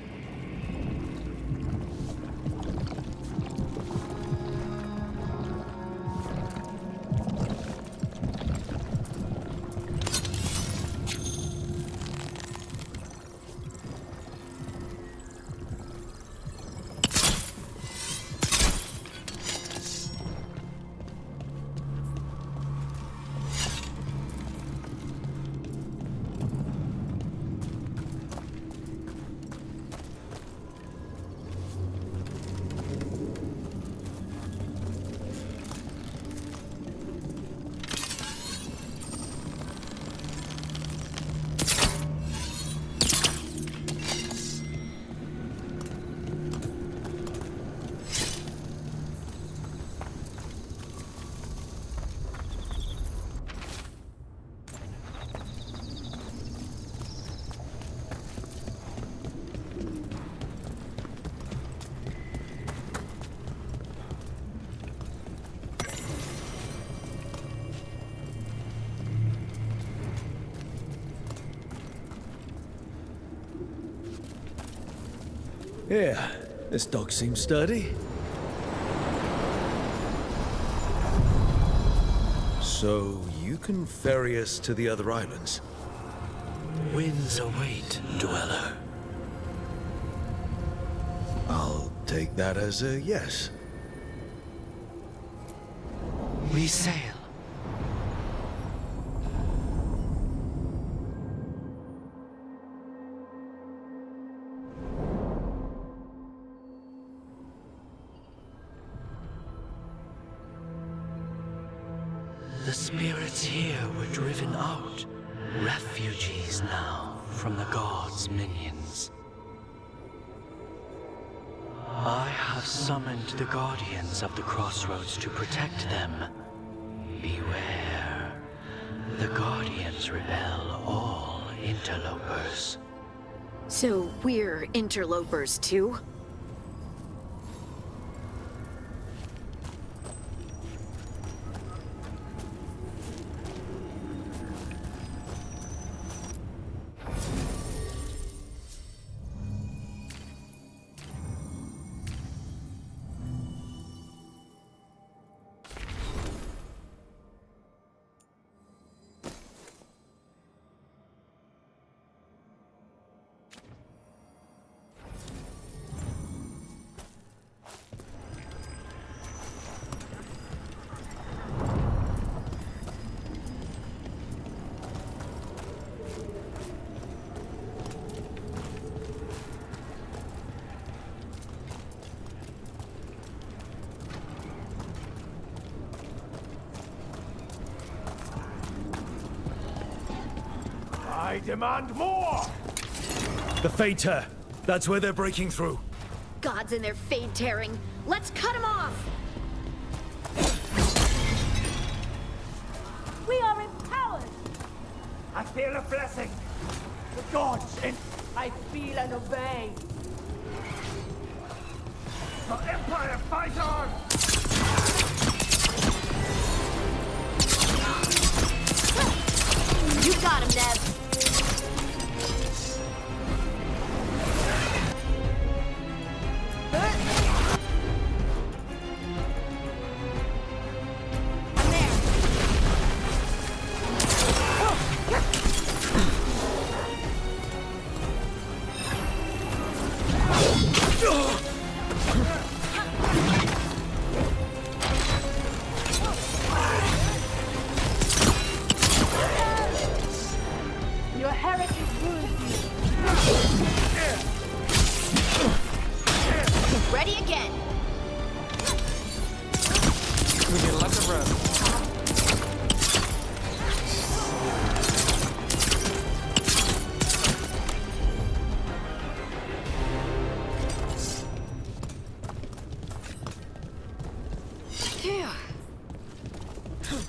Yeah, this dog seems sturdy. So, you can ferry us to the other islands? Winds await, dweller. I'll take that as a yes. We sail. The spirits here were driven out, refugees now from the gods' minions. I have summoned the guardians of the crossroads to protect them. Beware. The guardians repel all interlopers. So we're interlopers too? I demand more! The Fade Tear. That's where they're breaking through. Gods and their fade tearing. Let's cut them off! We are empowered! I feel a blessing! The gods in... I feel and obey! The Empire fight on! You got him, Nev. Your heritage rules you. Ready again. We need lots of room. Phew.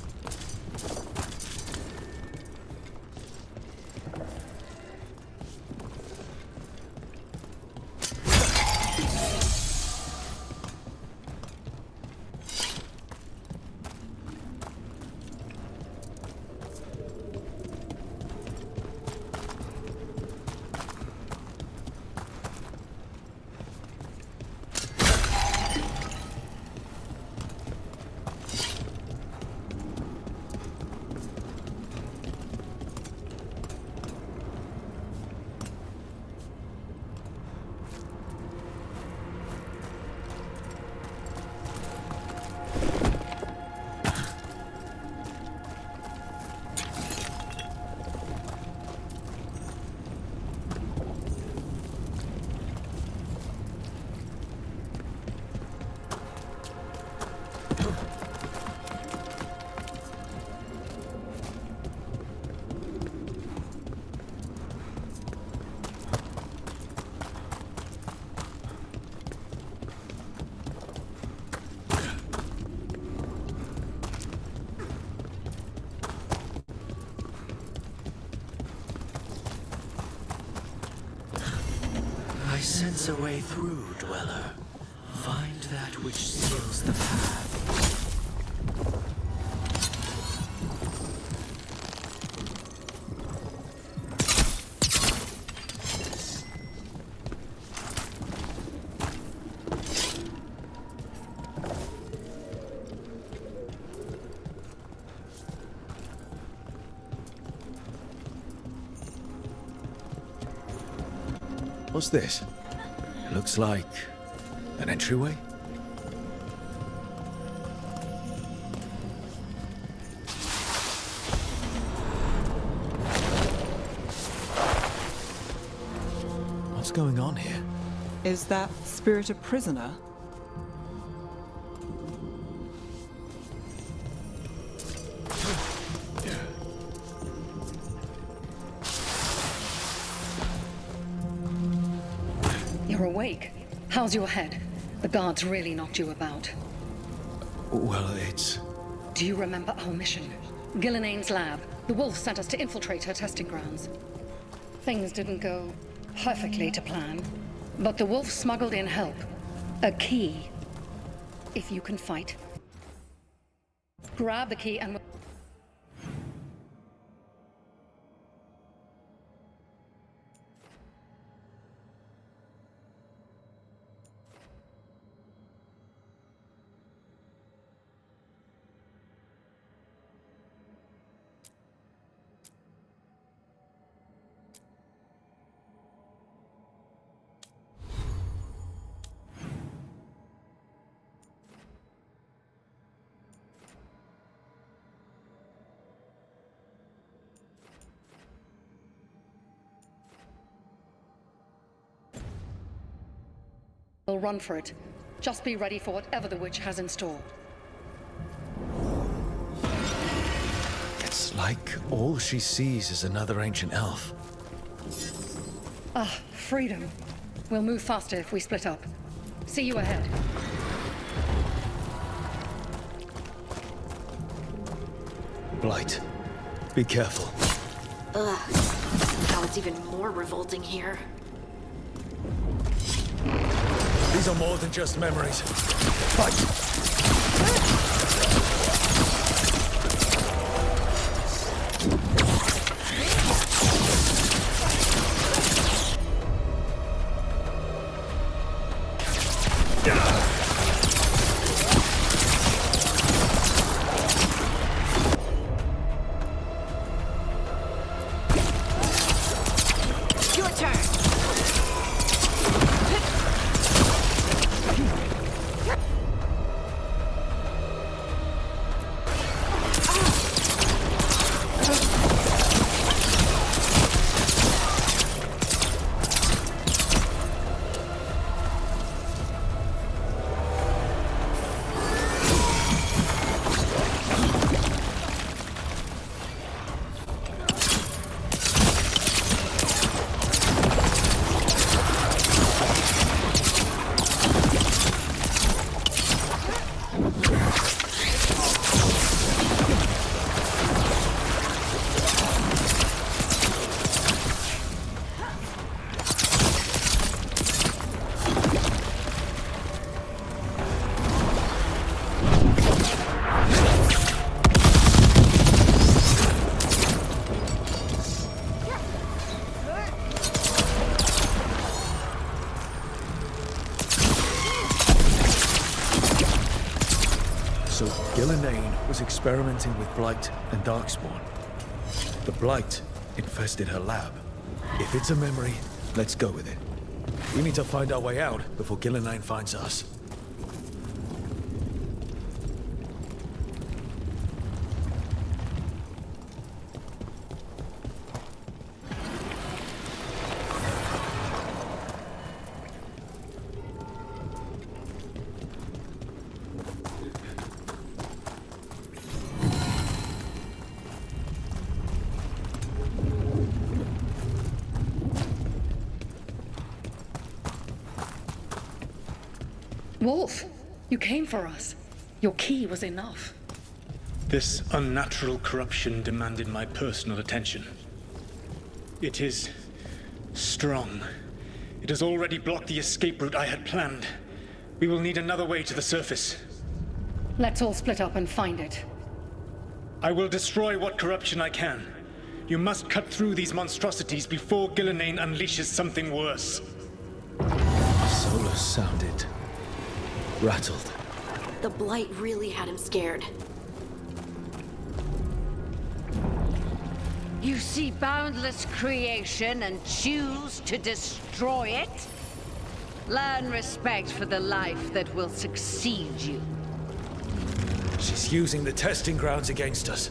I sense a way through, Dweller. Find that which seals the path. What's this? Looks like an entryway? What's going on here? Is that spirit a prisoner? You're awake. How's your head? The guards really knocked you about. Well, it's... Do you remember our mission? Gillenane's lab. The wolf sent us to infiltrate her testing grounds. Things didn't go perfectly to plan, but the wolf smuggled in help. A key. If you can fight, grab the key and... We'll run for it. Just be ready for whatever the witch has in store. It's like all she sees is another ancient elf. Ah, freedom. We'll move faster if we split up. See you ahead. Blight, be careful. Ugh. Now it's even more revolting here. These are more than just memories. Fight! So Gillenane was experimenting with Blight and Darkspawn. The Blight infested her lab. If it's a memory, let's go with it. We need to find our way out before Gillenane finds us. Wolf, you came for us. Your key was enough. This unnatural corruption demanded my personal attention. It is strong. It has already blocked the escape route I had planned. We will need another way to the surface. Let's all split up and find it. I will destroy what corruption I can. You must cut through these monstrosities before Gillenane unleashes something worse. Solus sounded rattled. The Blight really had him scared. You see boundless creation and choose to destroy it? Learn respect for the life that will succeed you. She's using the testing grounds against us.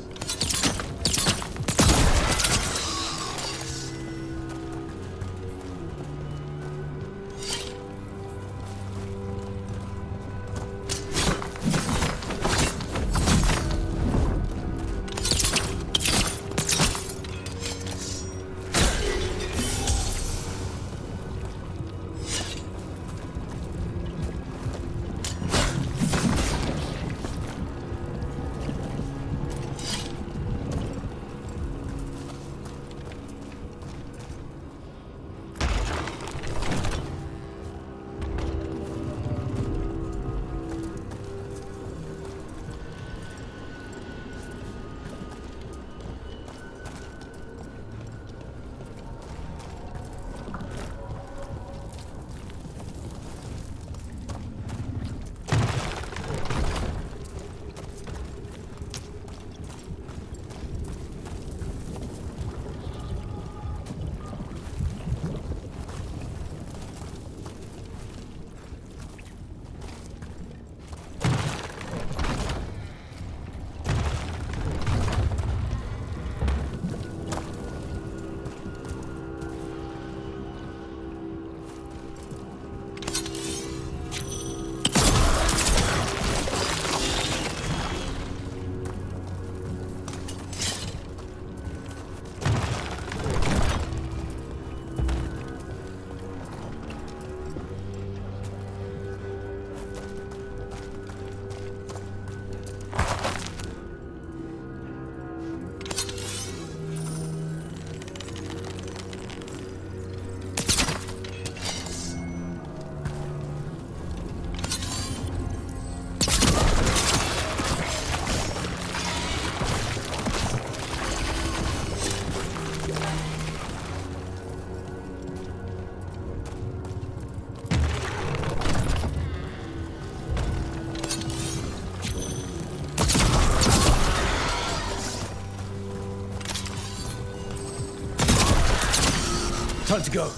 Time to go.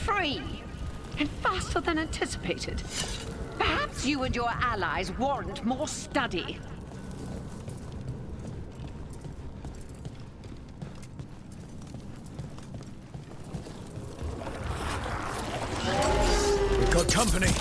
Free. And faster than anticipated. Perhaps you and your allies warrant more study. We've got company.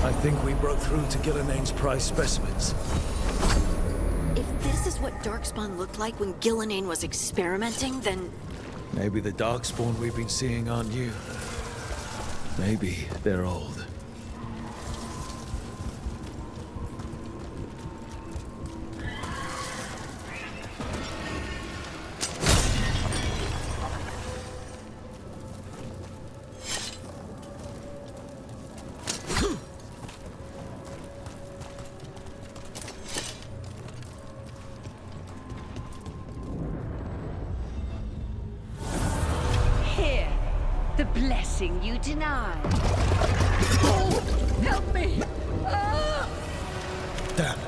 I think we broke through to Gillinane's prize specimens. If this is what Darkspawn looked like when Gillinane was experimenting, then... Maybe the Darkspawn we've been seeing aren't new. Maybe they're old. The blessing you denied. Oh, help me! Ah! Damn.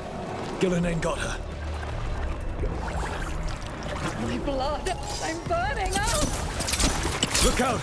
Gillinane got her. My blood! I'm burning out! Look out!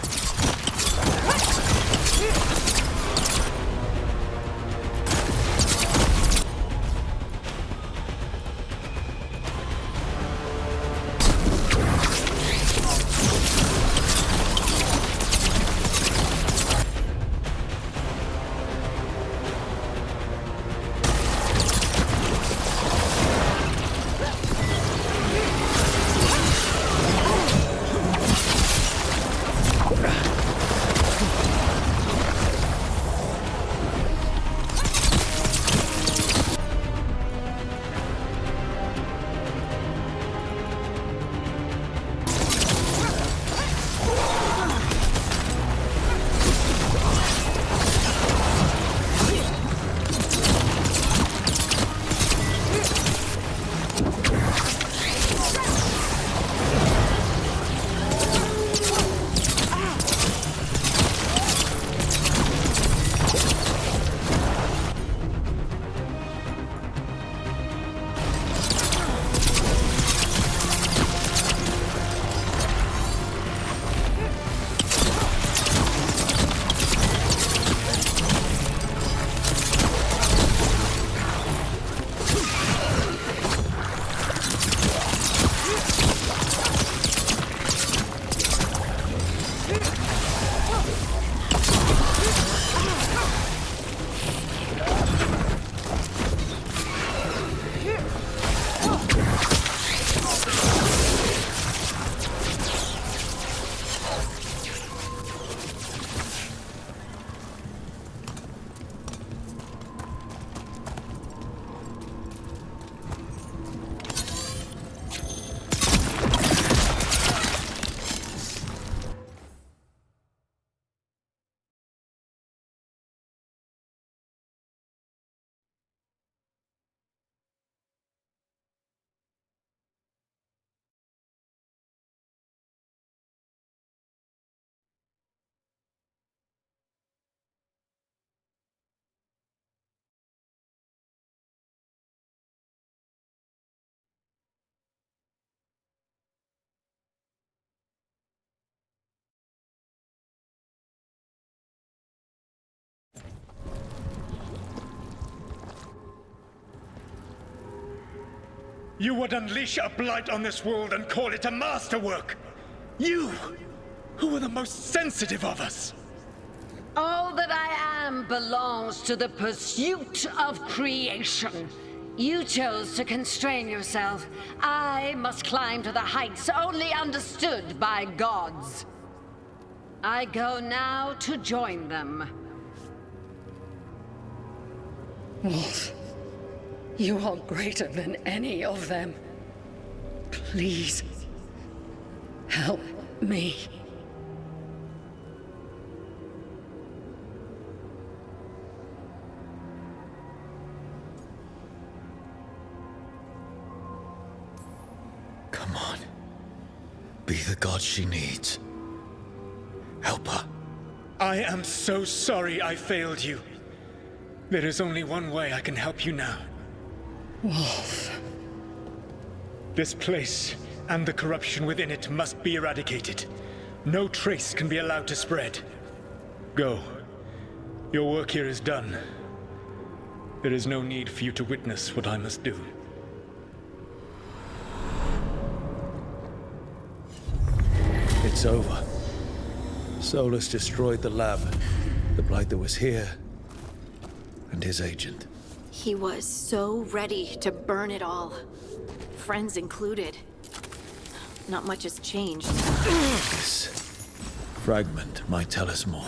You would unleash a blight on this world and call it a masterwork! You, who are the most sensitive of us! All that I am belongs to the pursuit of creation. You chose to constrain yourself. I must climb to the heights only understood by gods. I go now to join them. Wolf, you are greater than any of them. Please, help me. Come on. Be the god she needs. Help her. I am so sorry I failed you. There is only one way I can help you now. Wolf. This place and the corruption within it must be eradicated. No trace can be allowed to spread. Go. Your work here is done. There is no need for you to witness what I must do. It's over. Solus destroyed the lab, the blight that was here, and his agent. He was so ready to burn it all. Friends included. Not much has changed. This fragment might tell us more.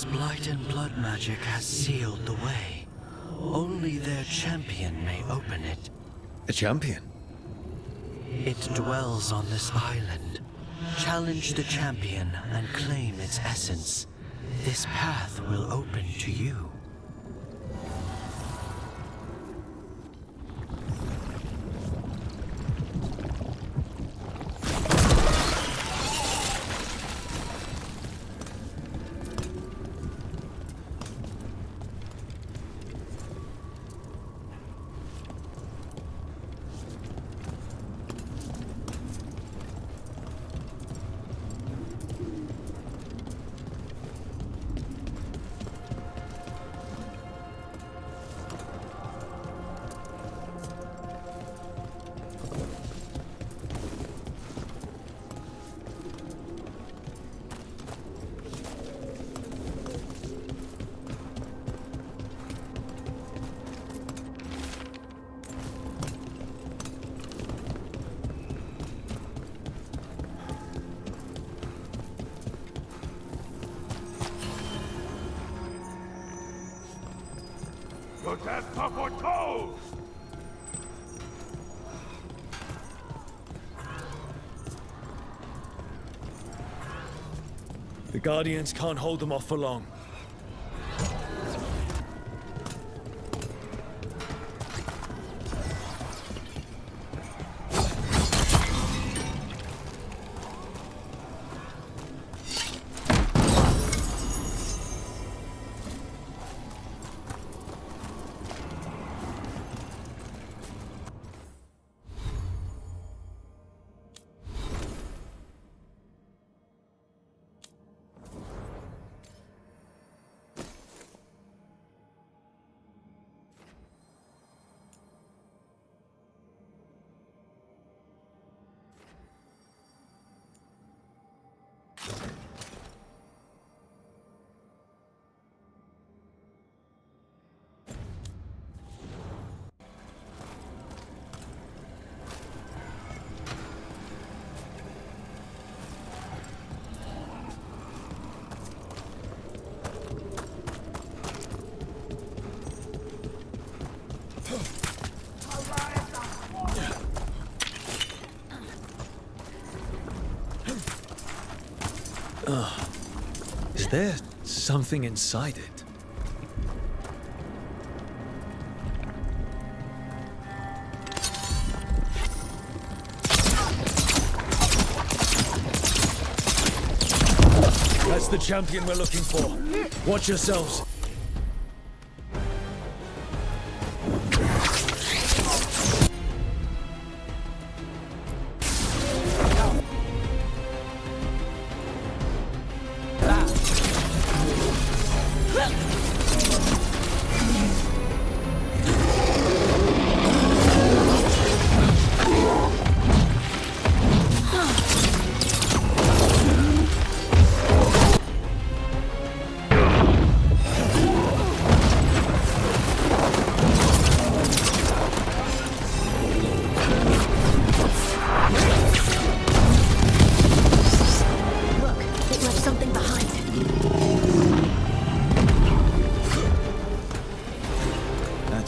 Its blight and blood magic has sealed the way. Only their champion may open it. A champion? It dwells on this island. Challenge the champion and claim its essence. This path will open to you. Your death are foretold! The Guardians can't hold them off for long. Is there something inside it? That's the champion we're looking for. Watch yourselves.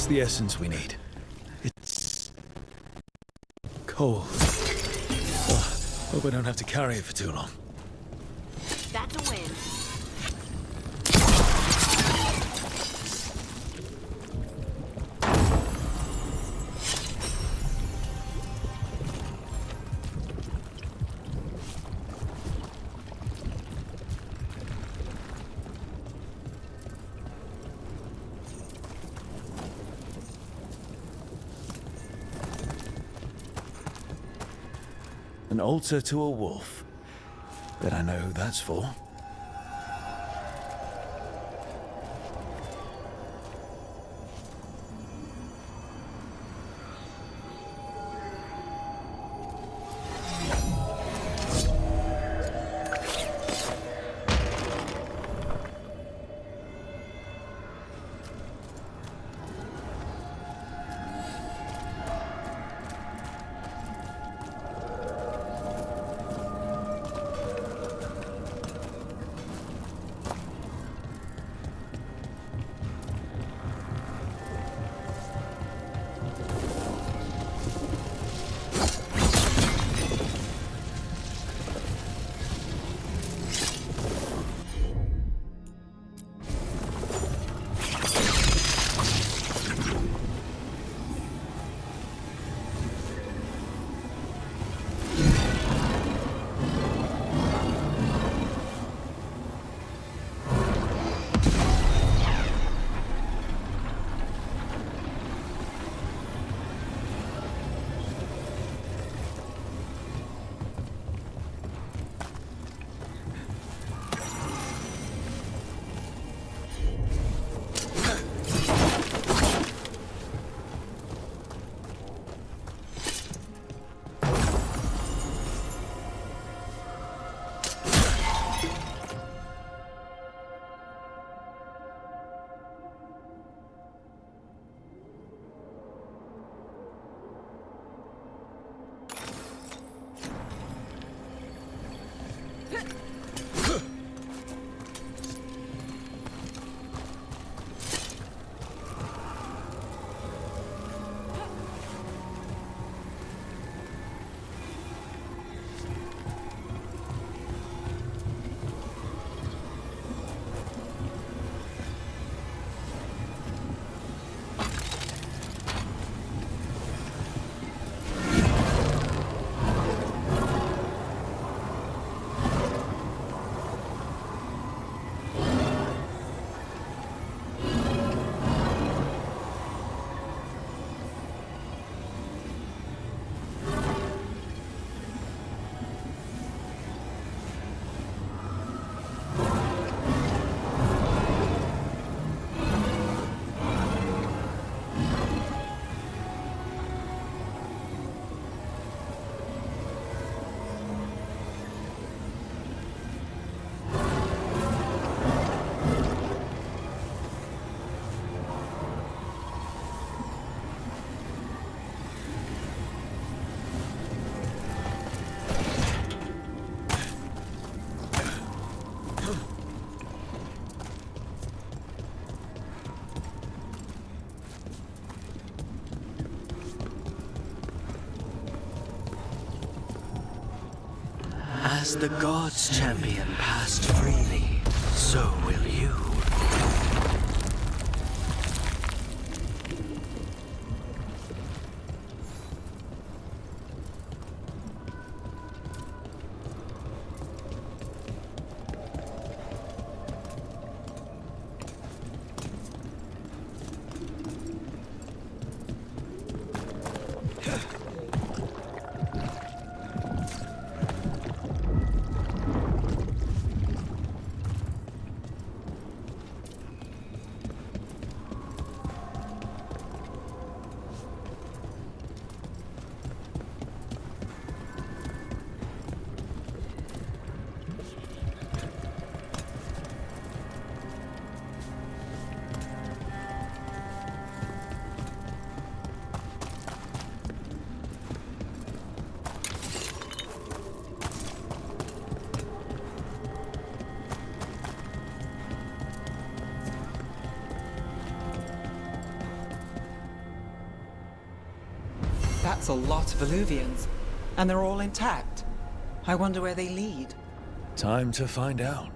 The essence we need. It's cold. Hope I don't have to carry it for too long. That's a win. An altar to a wolf. Bet I know who that's for. As the gods' champion passed freely, so will you. That's a lot of Illuvians, and they're all intact. I wonder where they lead. Time to find out.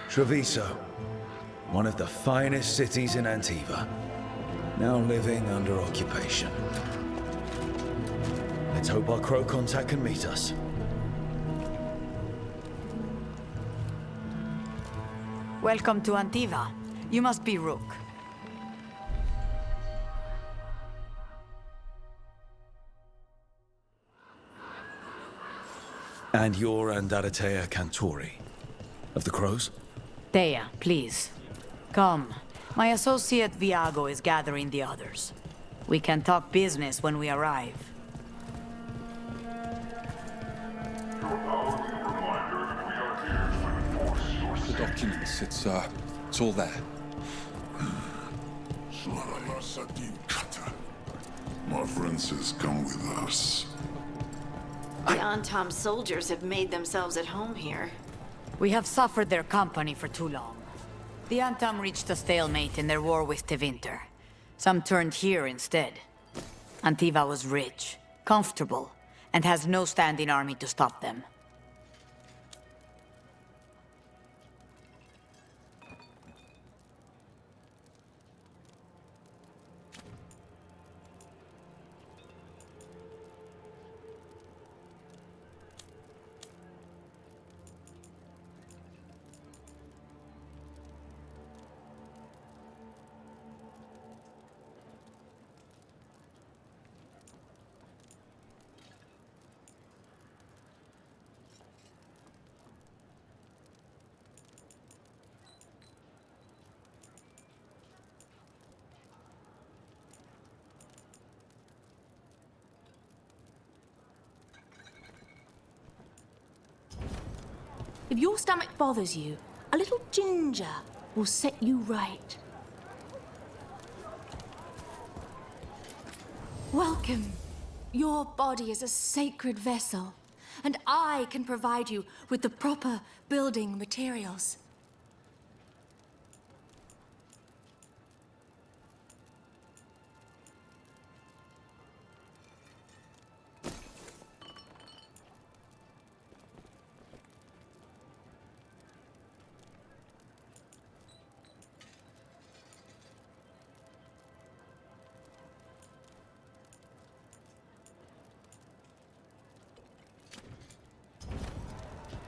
Treviso, one of the finest cities in Antiva, now living under occupation. Let's hope our crow contact can meet us. Welcome to Antiva. You must be Rook. And you're Andaratea Cantori, of the Crows? Thea, please. Come. My associate Viago is gathering the others. We can talk business when we arrive. The documents, it's all there. My friend says come with us. The Antam soldiers have made themselves at home here. We have suffered their company for too long. The Antam reached a stalemate in their war with Tevinter. Some turned here instead. Antiva was rich, comfortable, and has no standing army to stop them. If your stomach bothers you, a little ginger will set you right. Welcome. Your body is a sacred vessel, and I can provide you with the proper building materials.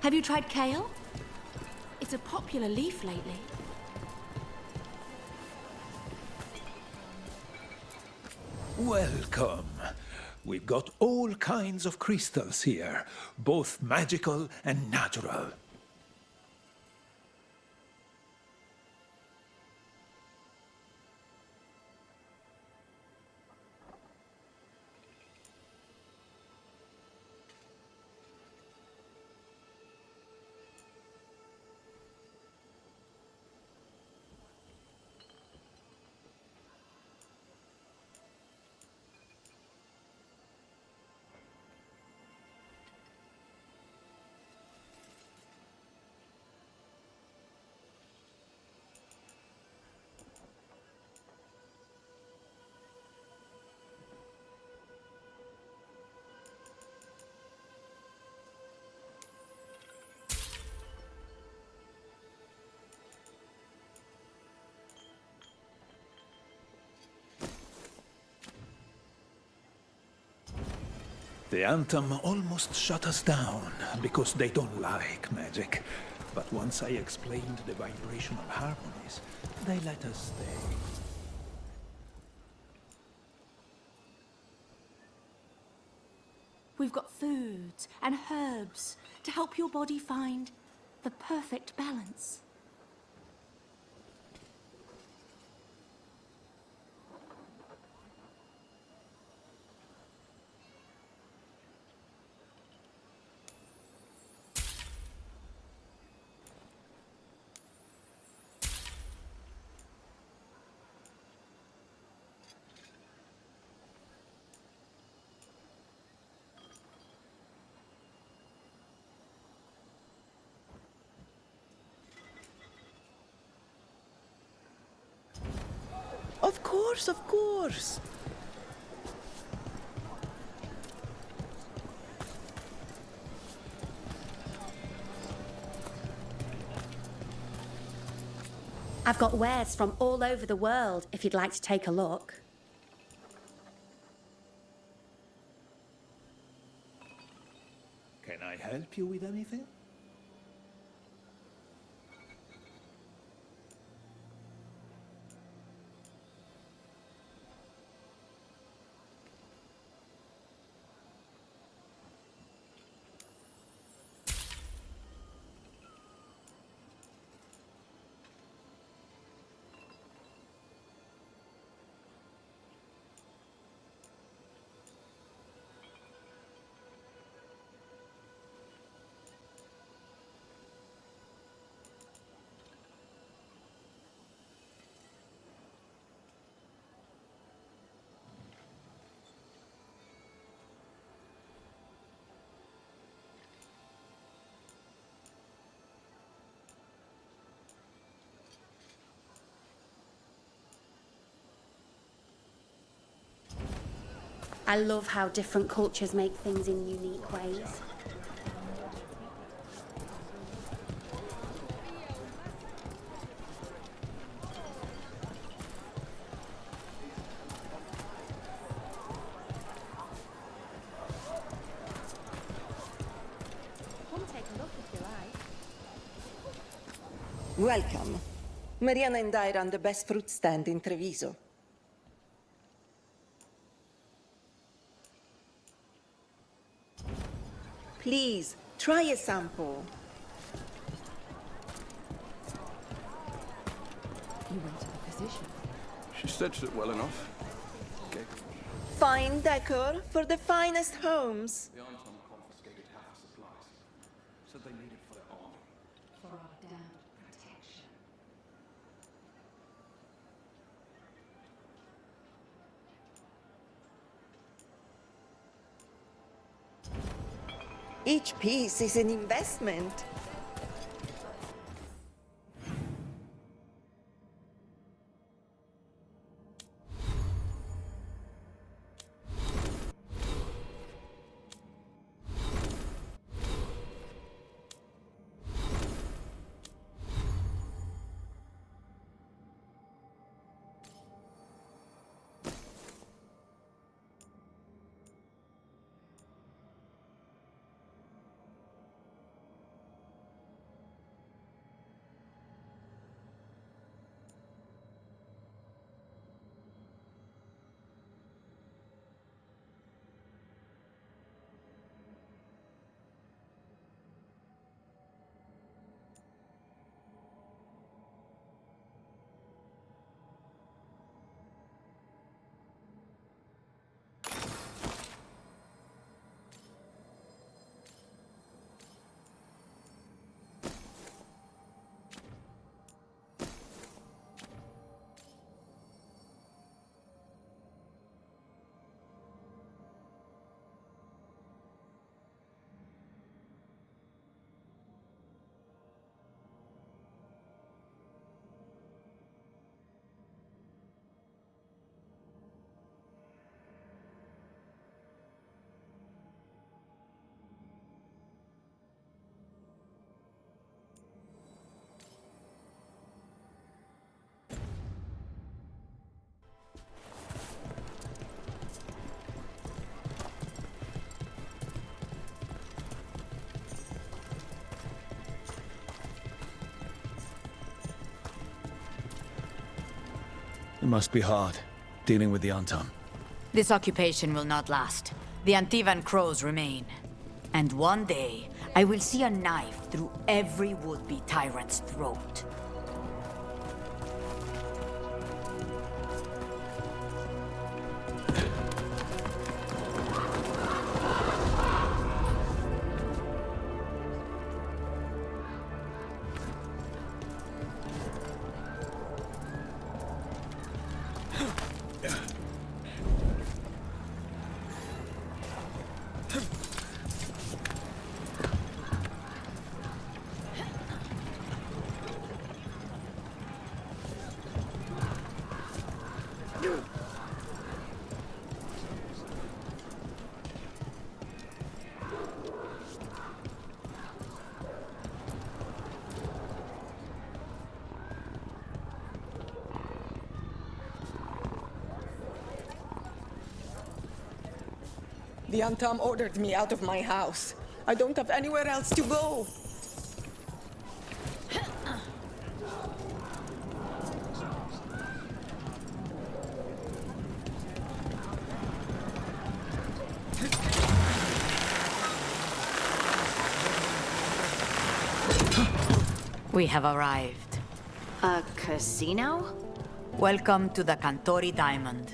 Have you tried kale? It's a popular leaf lately. Welcome. We've got all kinds of crystals here, both magical and natural. The Anthem almost shut us down because they don't like magic. But once I explained the vibrational harmonies, they let us stay. We've got foods and herbs to help your body find the perfect balance. Of course, of course. I've got wares from all over the world if you'd like to take a look. Can I help you with anything? I love how different cultures make things in unique ways. Come take a look if you like. Welcome. Mariana and I run the best fruit stand in Treviso. Please, try a sample. You went to the physician. She stitched it well enough. Okay. Fine decor for the finest homes. The Anton confiscated half the supplies. Said they needed for their army. Each piece is an investment. It must be hard, dealing with the Untum. This occupation will not last. The Antivan crows remain. And one day, I will see a knife through every would-be tyrant's throat. The Antam ordered me out of my house. I don't have anywhere else to go. We have arrived. A casino? Welcome to the Cantori Diamond.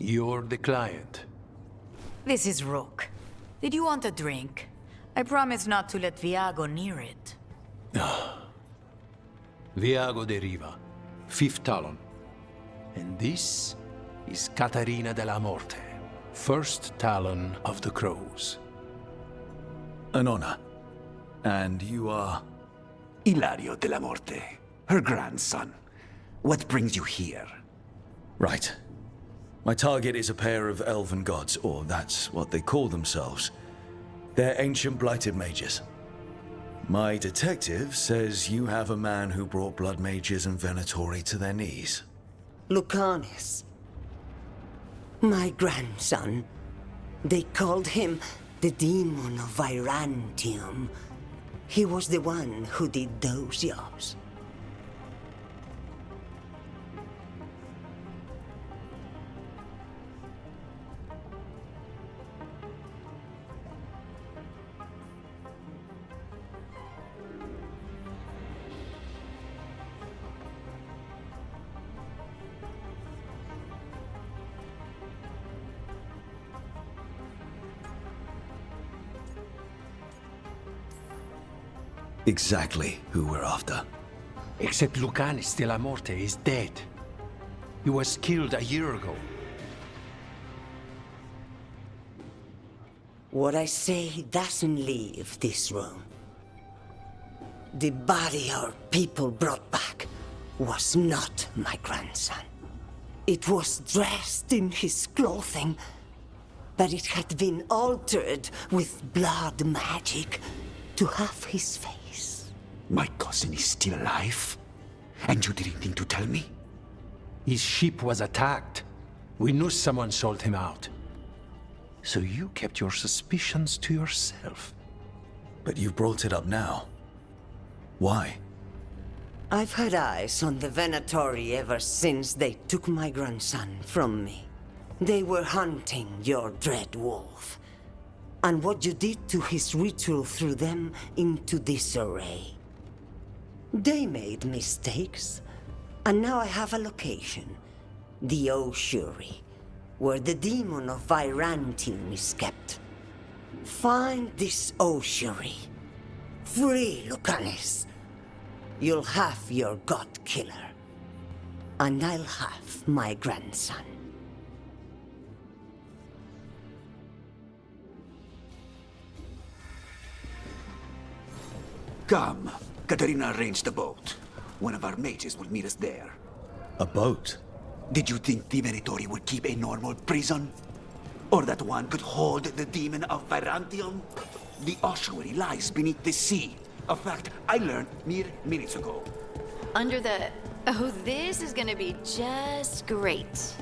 You're the client. This is Rook. Did you want a drink? I promise not to let Viago near it. Viago de Riva, fifth Talon. And this is Catarina de la Morte, first Talon of the Crows. An honor. And you are? Ilario de la Morte, her grandson. What brings you here? Right. My target is a pair of elven gods, or that's what they call themselves. They're ancient blighted mages. My detective says you have a man who brought blood mages and Venatori to their knees. Lucanus. My grandson. They called him the Demon of Virantium. He was the one who did those jobs. exactly who we're after. Except Lucanis de la Morte is dead. He was killed a year ago. What I say doesn't leave this room. The body our people brought back was not my grandson. It was dressed in his clothing, but it had been altered with blood magic to have his face. My cousin is still alive? And you didn't think to tell me? His ship was attacked. We knew someone sold him out. So you kept your suspicions to yourself. But you brought it up now. Why? I've had eyes on the Venatori ever since they took my grandson from me. They were hunting your dread wolf. And what you did to his ritual threw them into disarray. They made mistakes, and now I have a location. The Ossuary, where the demon of Virantium is kept. Find this Ossuary. Free Lucanis. You'll have your god killer. And I'll have my grandson. Come. Katarina arranged a boat. One of our mages will meet us there. A boat? Did you think the Venatori would keep a normal prison? Or that one could hold the demon of Virantium? The ossuary lies beneath the sea. A fact I learned mere minutes ago. Under the... Oh, this is gonna be just great.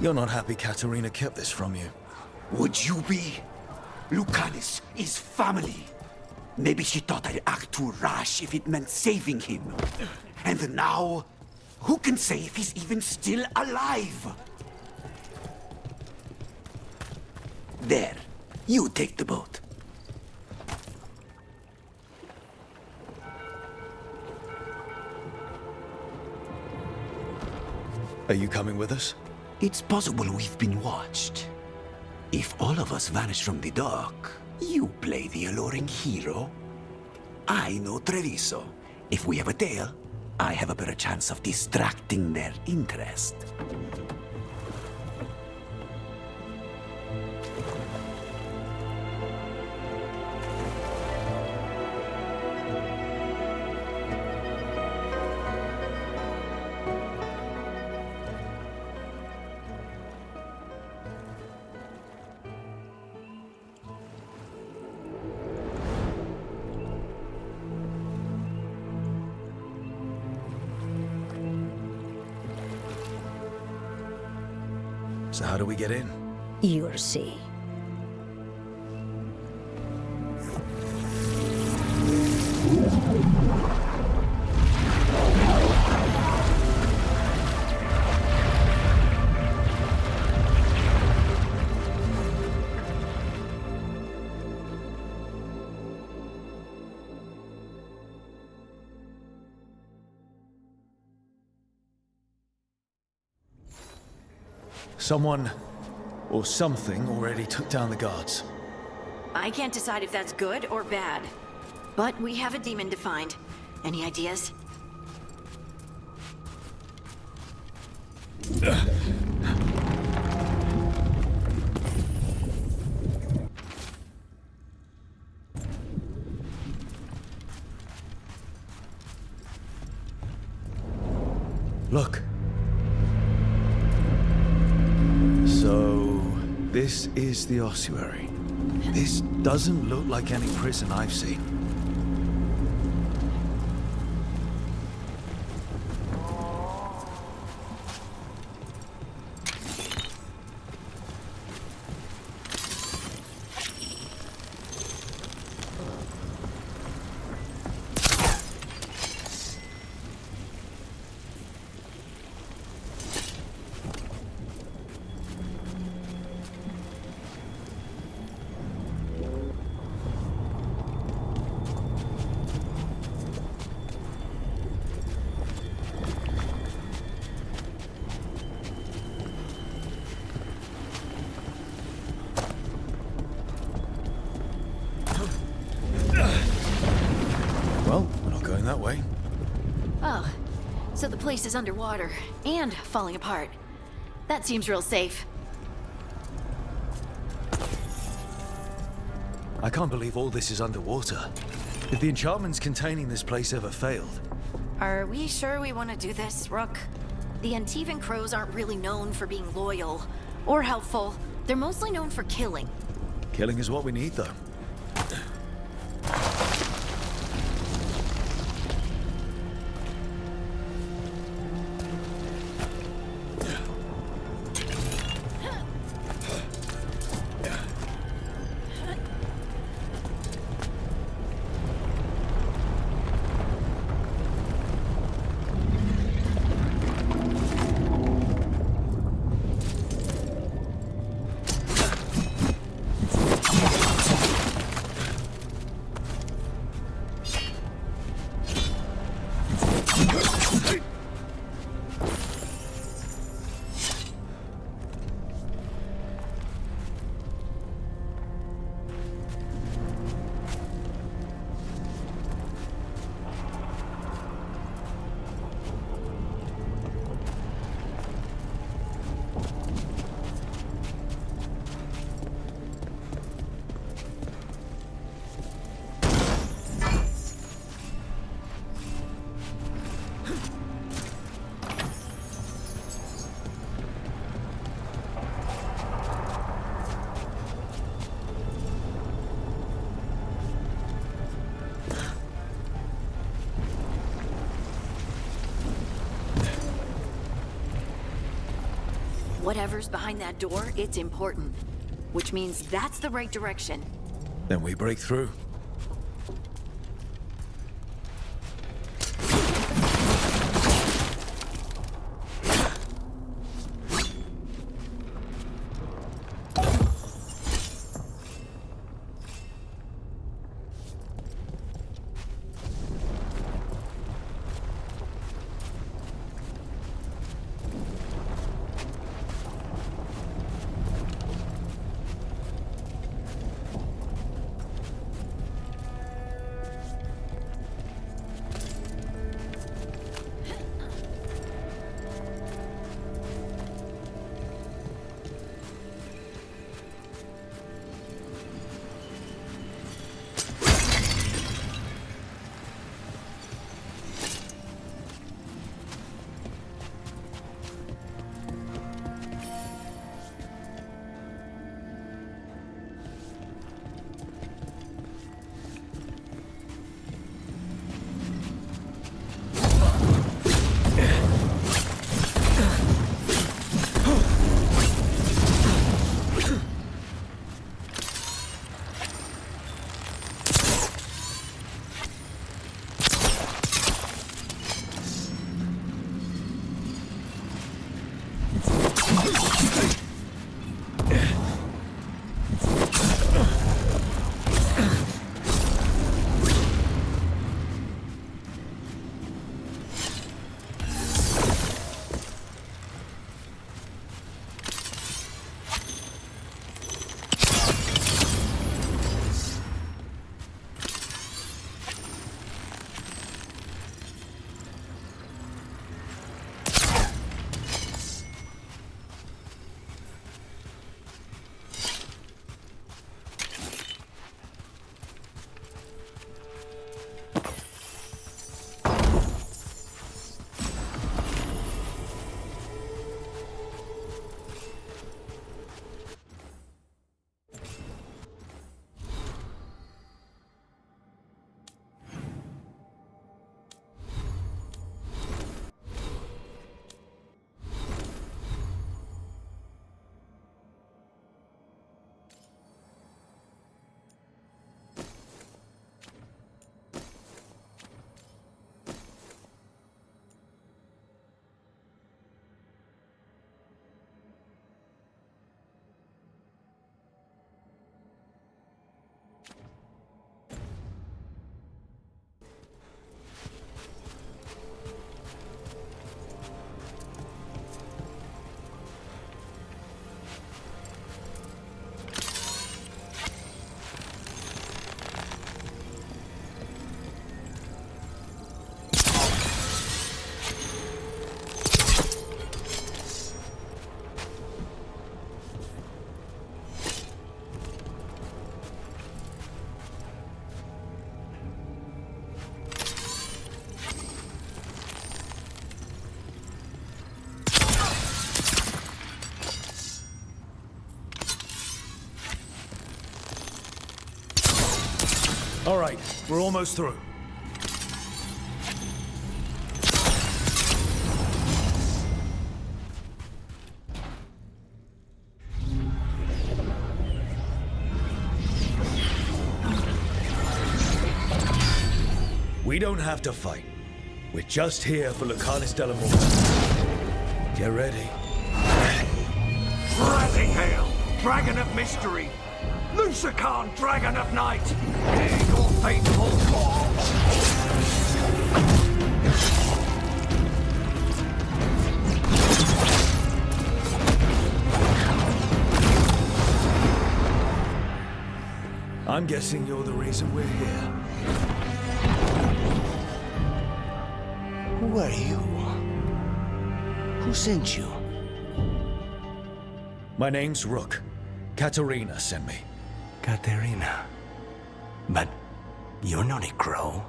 You're not happy Katarina kept this from you. Would you be? Lucanis is family. Maybe she thought I'd act too rash if it meant saving him. And now, who can say if he's even still alive? There, you take the boat. Are you coming with us? It's possible we've been watched. If all of us vanish from the dock, you play the alluring hero. I know Treviso. If we have a tale, I have a better chance of distracting their interest. So how do we get in? You'll see. Someone or something already took down the guards. I can't decide if that's good or bad. But we have a demon to find. Any ideas? Look. So, this is the ossuary. This doesn't look like any prison I've seen. Oh, so the place is underwater and falling apart. That seems real safe. I can't believe all this is underwater. If the enchantments containing this place ever failed... Are we sure we want to do this, Rook? The Antivan Crows aren't really known for being loyal or helpful. They're mostly known for killing. Killing is what we need, though. Whatever's behind that door, it's important. Which means that's the right direction. Then we break through. All right, we're almost through. We don't have to fight. We're just here for Lucanus de la Morte. Get ready. Rising Hail, Dragon of Mystery! Lucican, Dragon of Night! Hear your faithful call! I'm guessing you're the reason we're here. Who are you? Who sent you? My name's Rook. Katerina sent me. Katerina. But you're not a crow.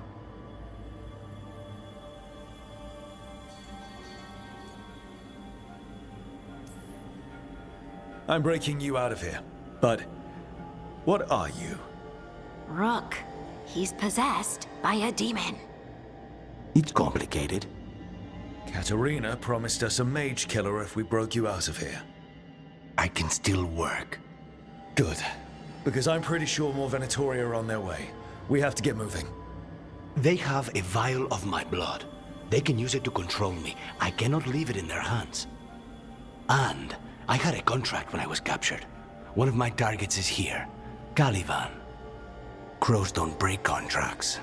I'm breaking you out of here. But what are you? Rook. He's possessed by a demon. It's complicated. Katerina promised us a mage killer if we broke you out of here. I can still work. Good. Because I'm pretty sure more Venatori are on their way. We have to get moving. They have a vial of my blood. They can use it to control me. I cannot leave it in their hands. And I had a contract when I was captured. One of my targets is here. Caliban. Crows don't break contracts.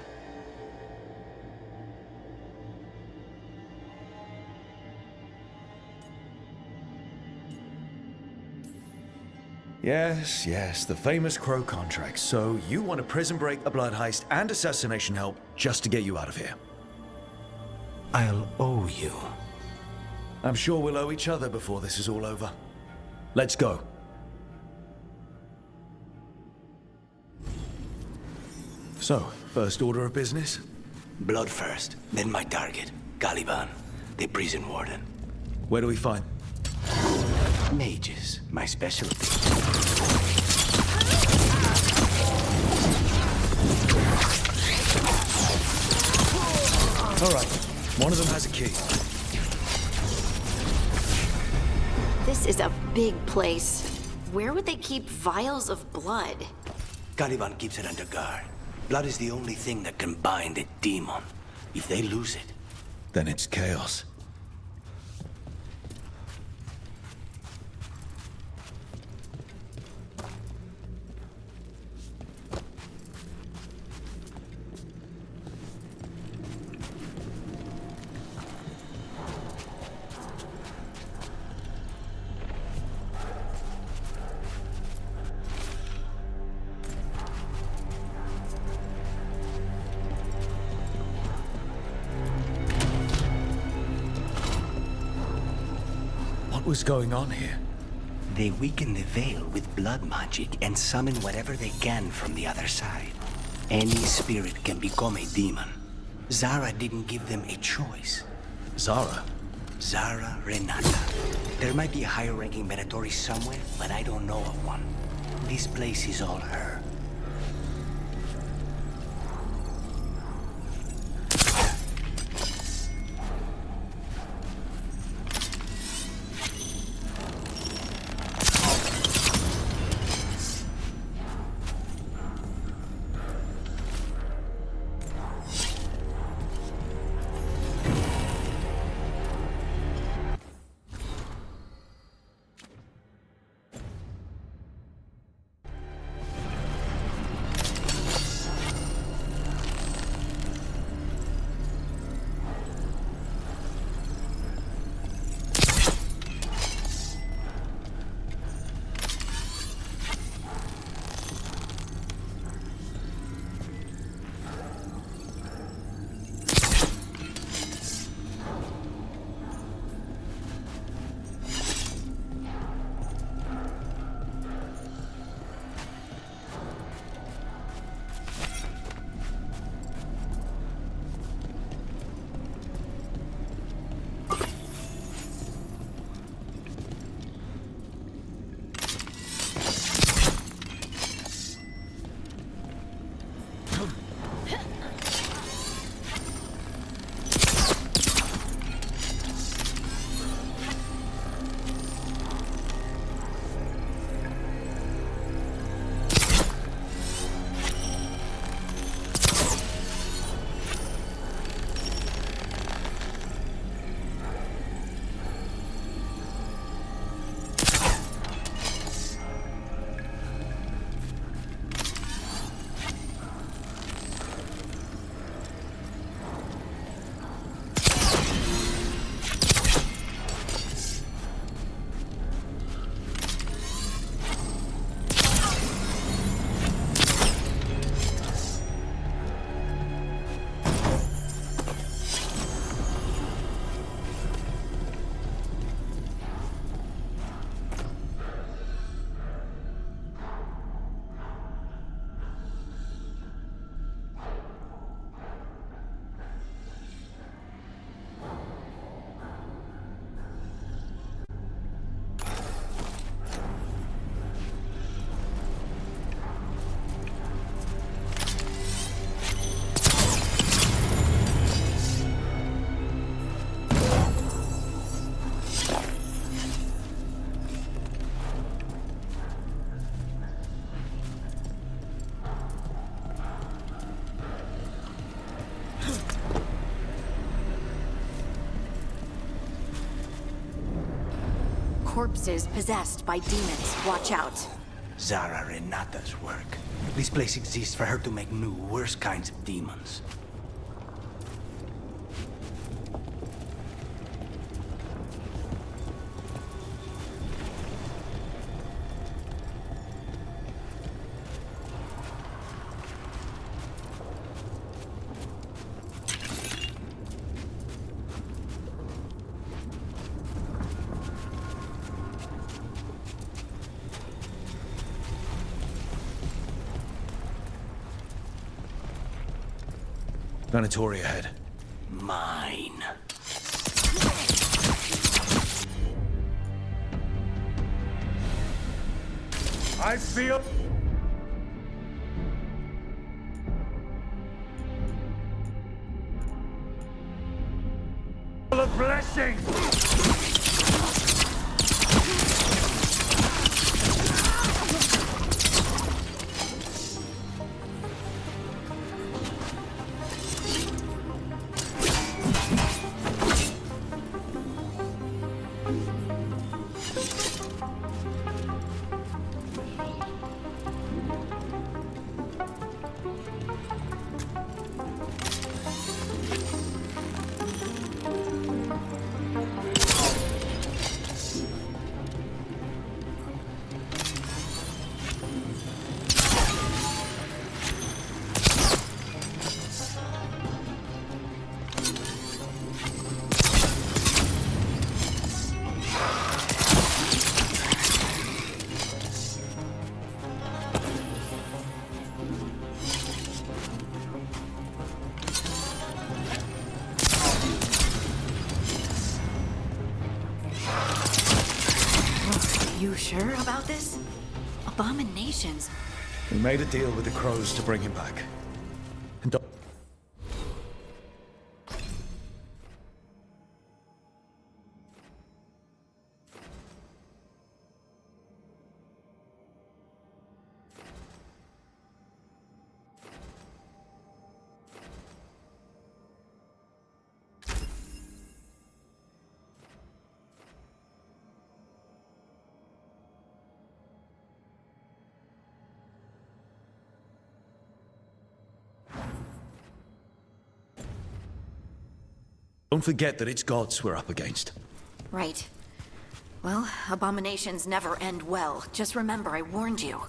Yes, the famous Crow contract. So you want a prison break, a blood heist, and assassination help just to get you out of here. I'll owe you. I'm sure we'll owe each other before this is all over. Let's go. So, first order of business? Blood first, then my target, Caliban, the prison warden. Where do we find? Mages, my specialty. All right, one of them has a key. This is a big place. Where would they keep vials of blood? Caliban keeps it under guard. Blood is the only thing that can bind a demon. If they lose it, then it's chaos. What's going on here? They weaken the veil with blood magic and summon whatever they can from the other side. Any spirit can become a demon. Zara didn't give them a choice. Zara? Zara Renata. There might be a higher-ranking Venatori somewhere, but I don't know of one. This place is all her. corpses possessed by demons. Watch out. Zara Renata's work. This place exists for her to make new, worse kinds of demons. Venatori ahead. Mine. I feel... a blessing! You sure about this? Abominations. We made a deal with the crows to bring him back. And don't forget that it's gods we're up against. Right. Well, abominations never end well. Just remember, I warned you.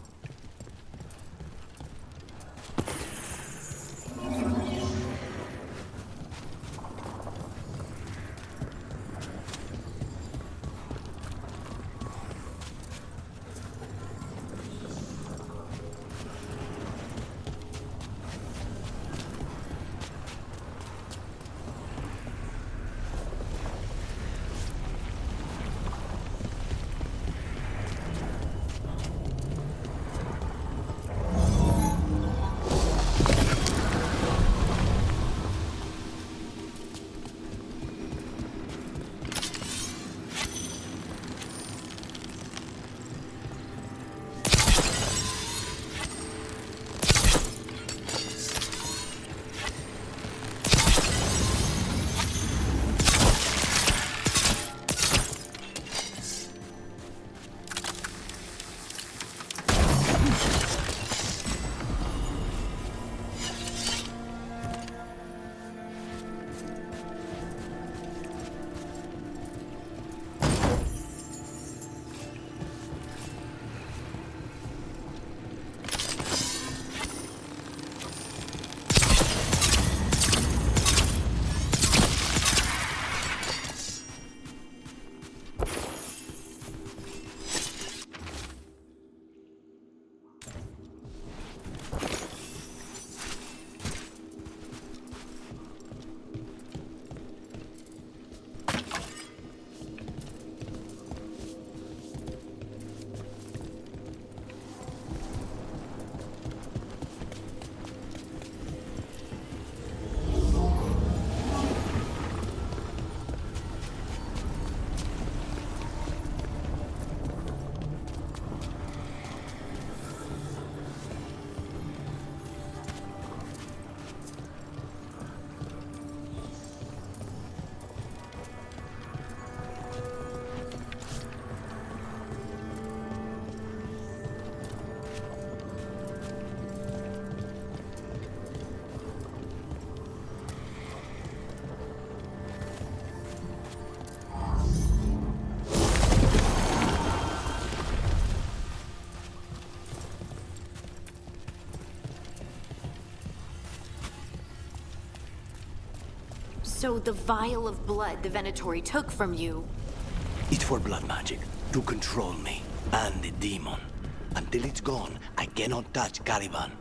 So the vial of blood the Venatori took from you... It's for blood magic, to control me, and the demon. Until it's gone, I cannot touch Caliban.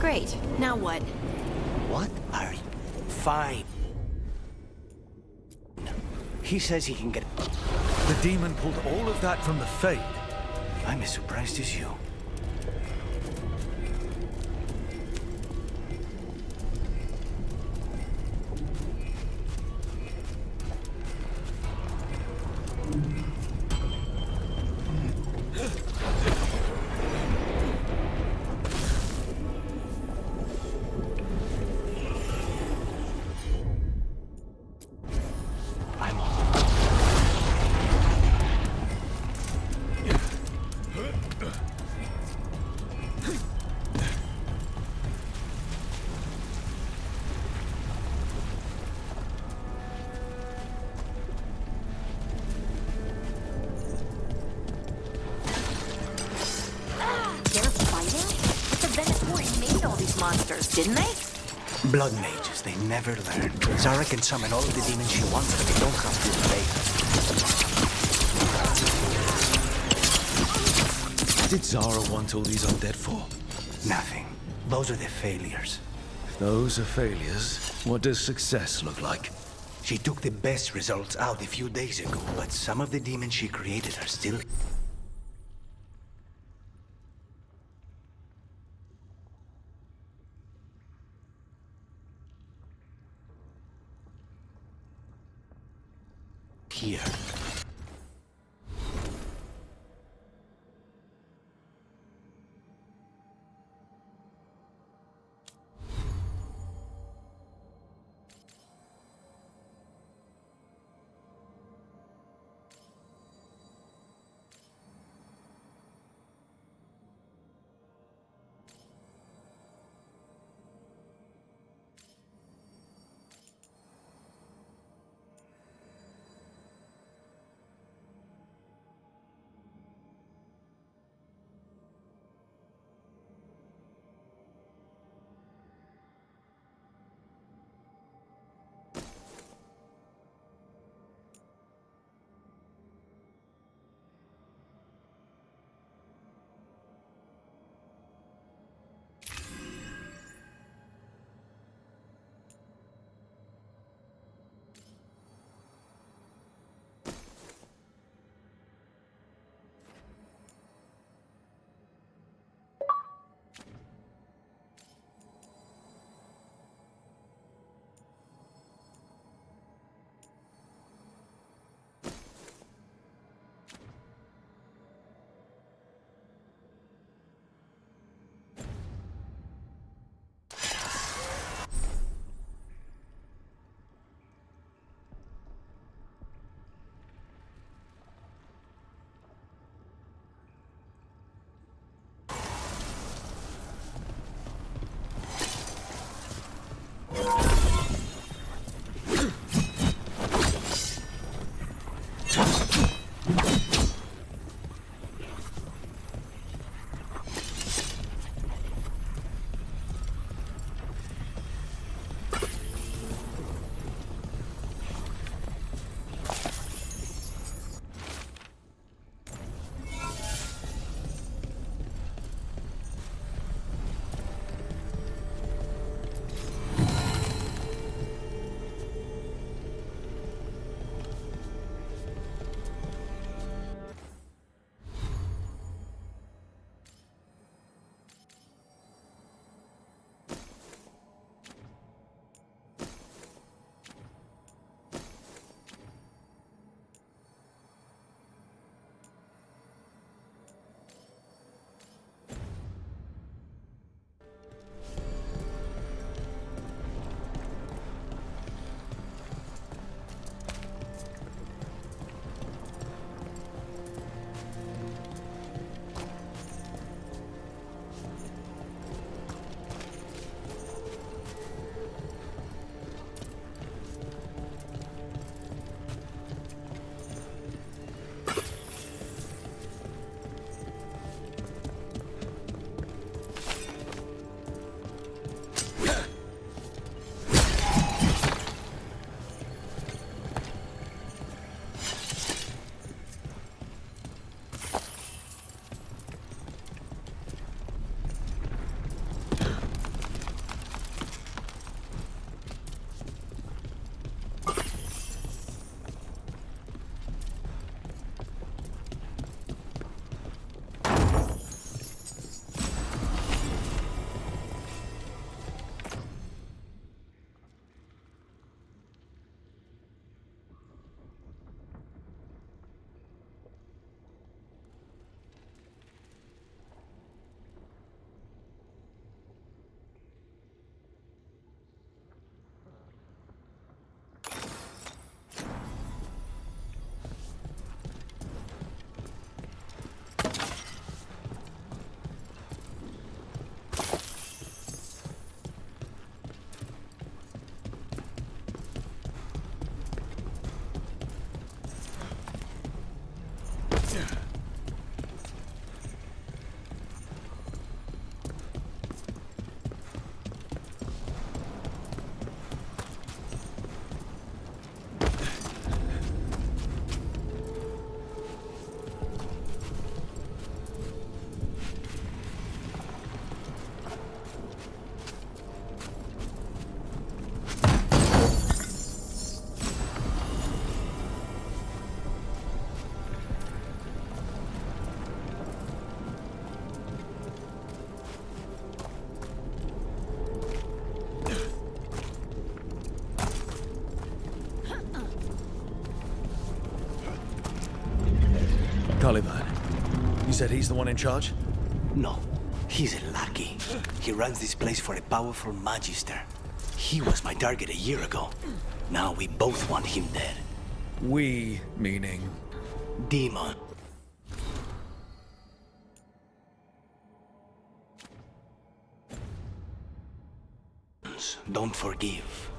Great. Now what? What are you? Fine. He says he can get... The demon pulled all of that from the Fade. I'm as surprised as you. Monsters, didn't they? Blood mages, they never learn. Zara can summon all of the demons she wants, but they don't have to obey her. Did Zara want all these undead for? Nothing. Those are the failures. If those are failures, what does success look like? She took the best results out a few days ago, but some of the demons she created are still... here. Caliban, you said he's the one in charge? No, he's a lackey. He runs this place for a powerful magister. He was my target a year ago. Now we both want him dead. We, meaning? Demon. Don't forgive.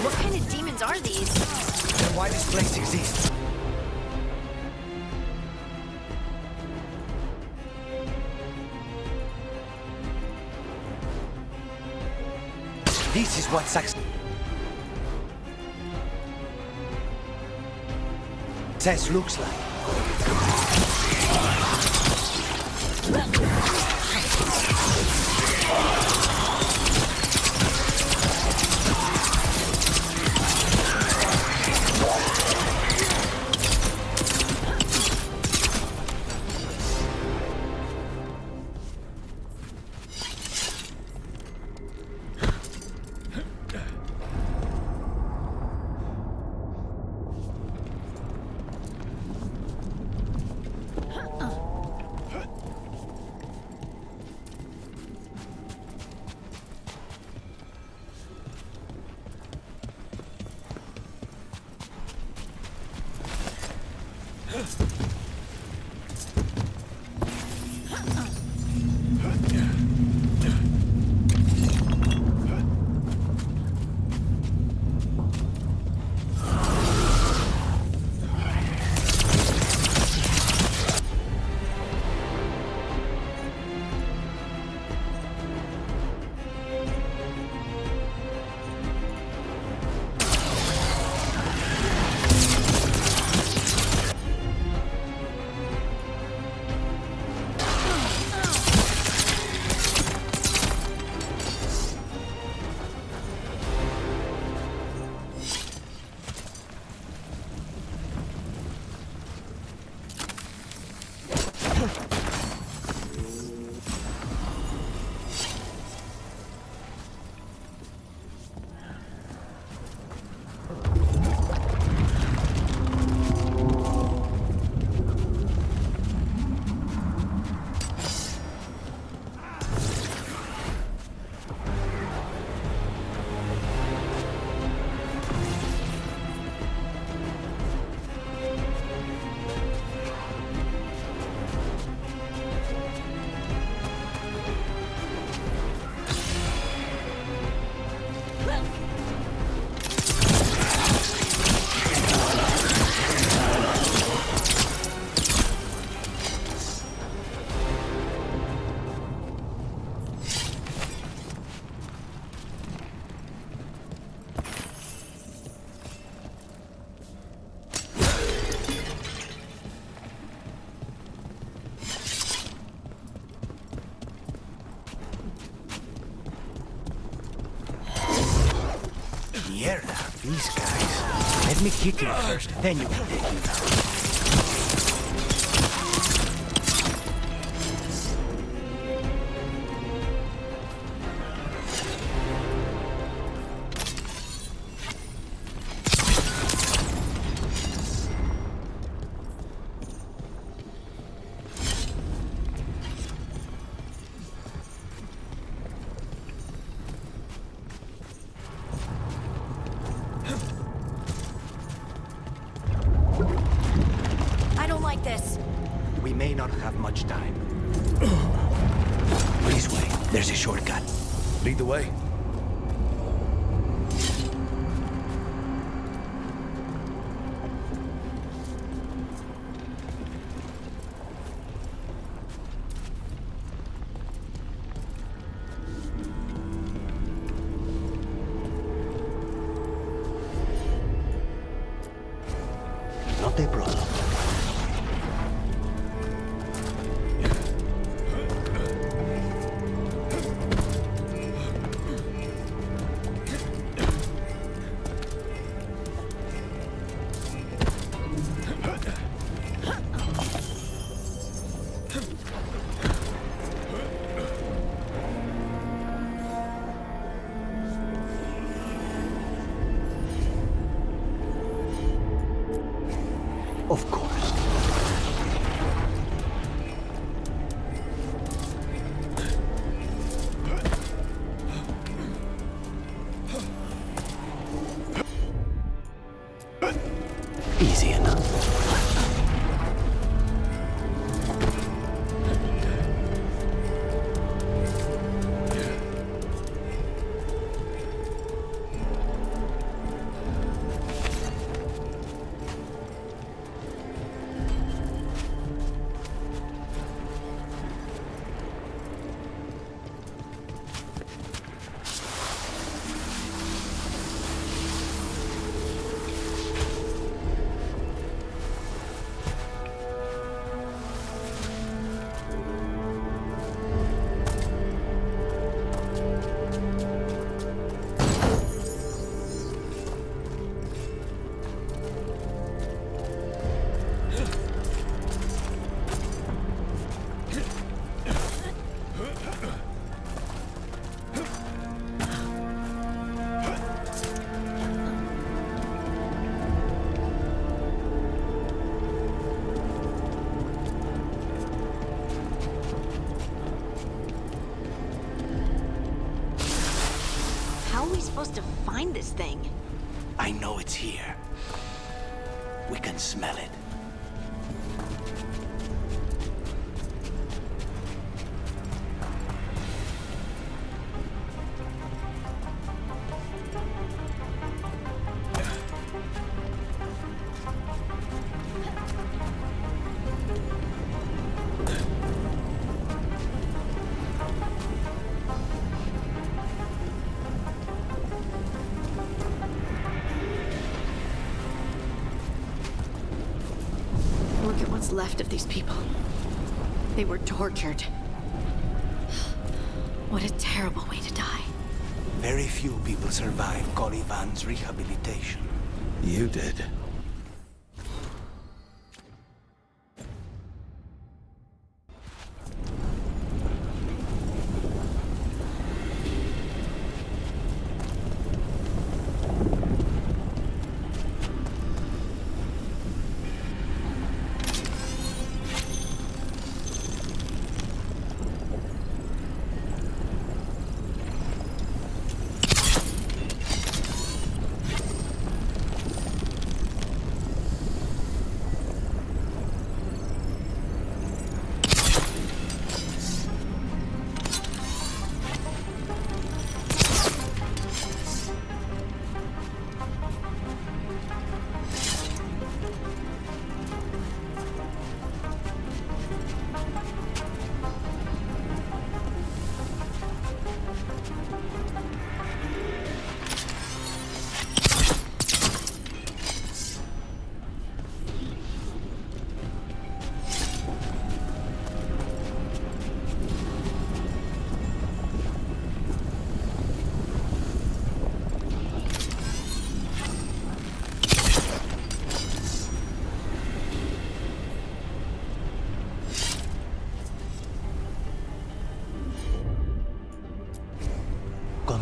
What kind of demons are these? And why this place exists? This is what success looks like. Mierda, these guys. Let me kick him first, then you can take him down. I don't like this. We may not have much time. This way. There's a shortcut. Lead the way. Not a problem. Of course. Easy enough. How are we supposed to find this thing? I know it's here. We can smell it. Look at what's left of these people. They were tortured. What a terrible way to die. Very few people survive Colivan's rehabilitation. You did.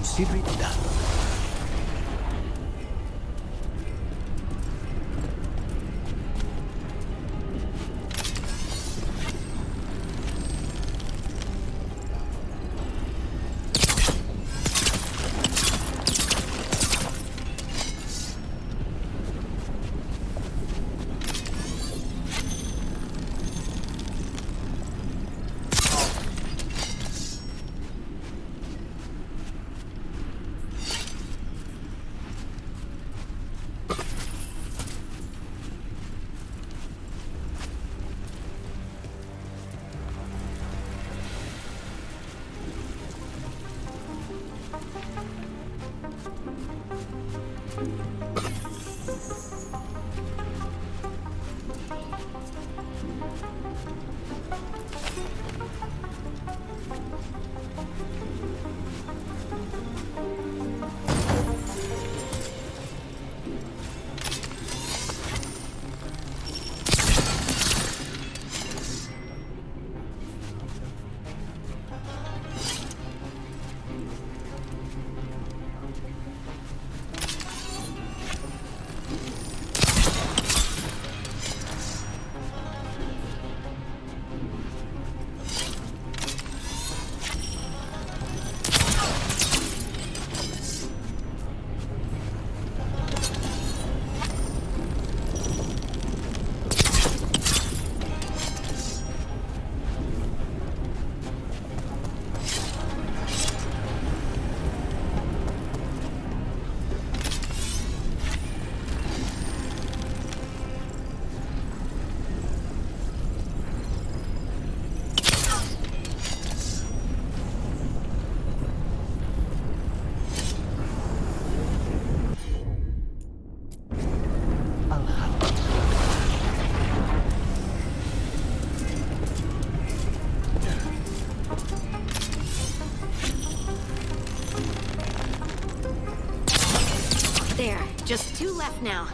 consider it done. There, just 2 left now.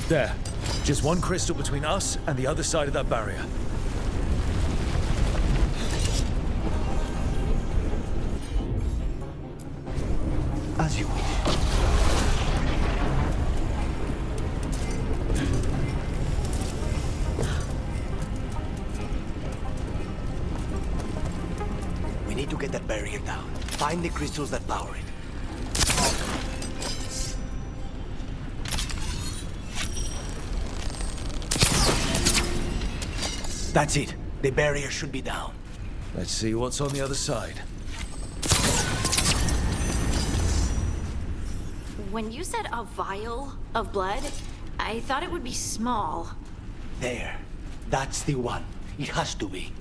There. Just one crystal between us and the other side of that barrier. As you wish. We need to get that barrier down. Find the crystals that power it. That's it. The barrier should be down. Let's see what's on the other side. When you said a vial of blood, I thought it would be small. There. That's the one. It has to be.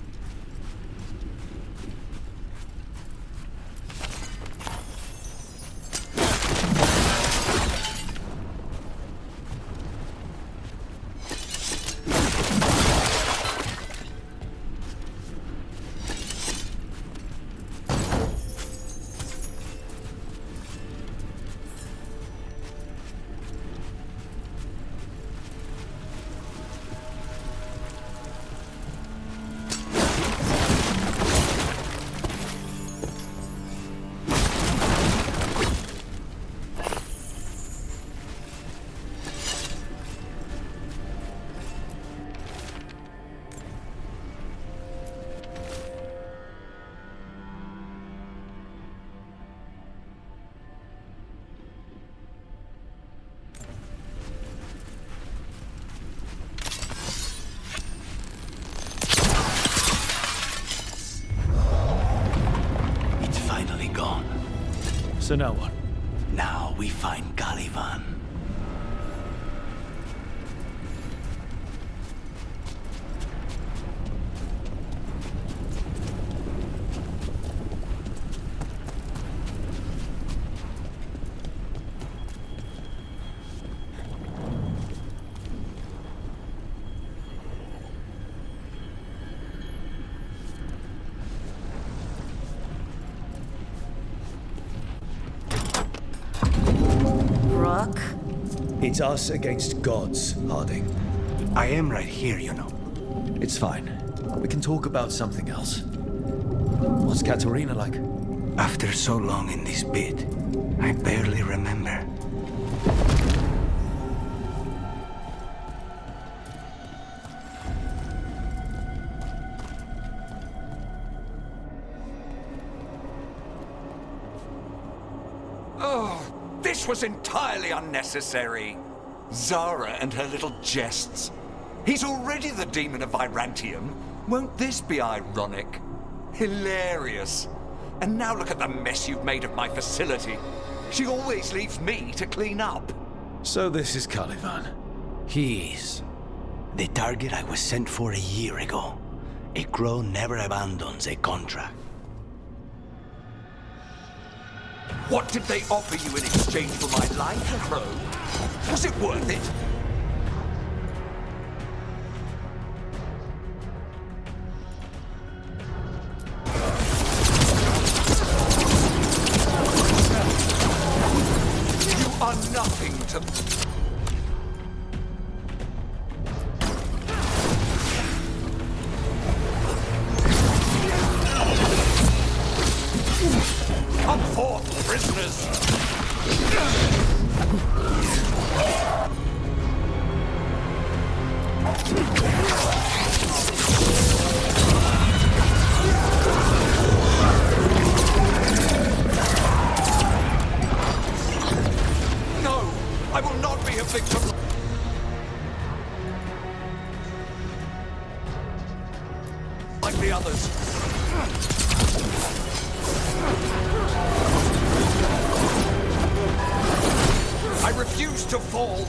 So now what? Now we find Caliban. It's us against gods, Harding. I am right here, you know. It's fine. We can talk about something else. What's Katerina like? After so long in this pit, I barely remember. Oh, this was entirely unnecessary. Zara and her little jests. He's already the demon of Virantium. Won't this be ironic? Hilarious. And now look at the mess you've made of my facility. She always leaves me to clean up. So this is Caliban. He is. The target I was sent for a year ago. A crow never abandons a contract. What did they offer you in exchange for my life, Crow? Was it worth it? You are nothing to... Come forth, prisoners! No! I will not be a victim! Like the others. I refuse to fall.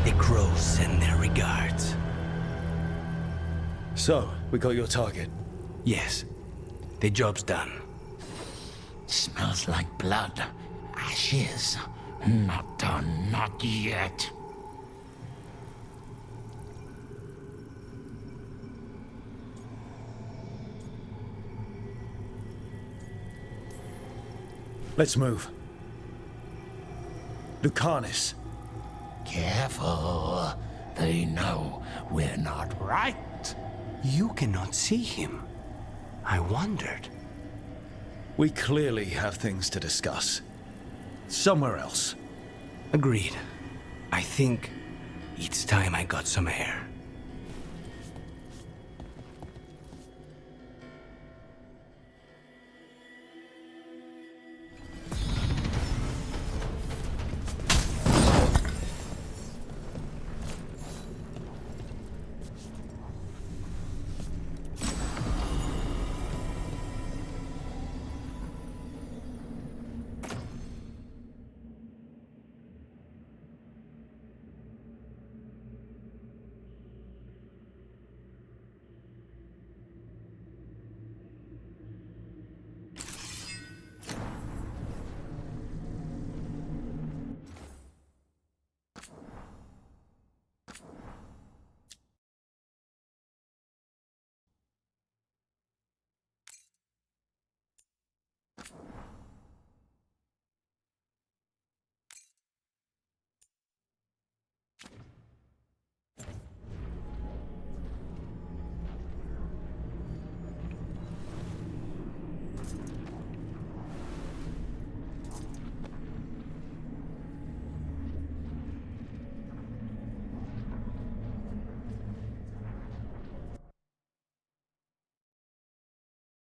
The crows send their regards. So, we got your target. Yes. The job's done. Smells like blood. Ashes. Not done, not yet. Let's move. Lucanus. Careful. They know we're not right. You cannot see him. I wondered. We clearly have things to discuss. Somewhere else. Agreed. I think it's time I got some air.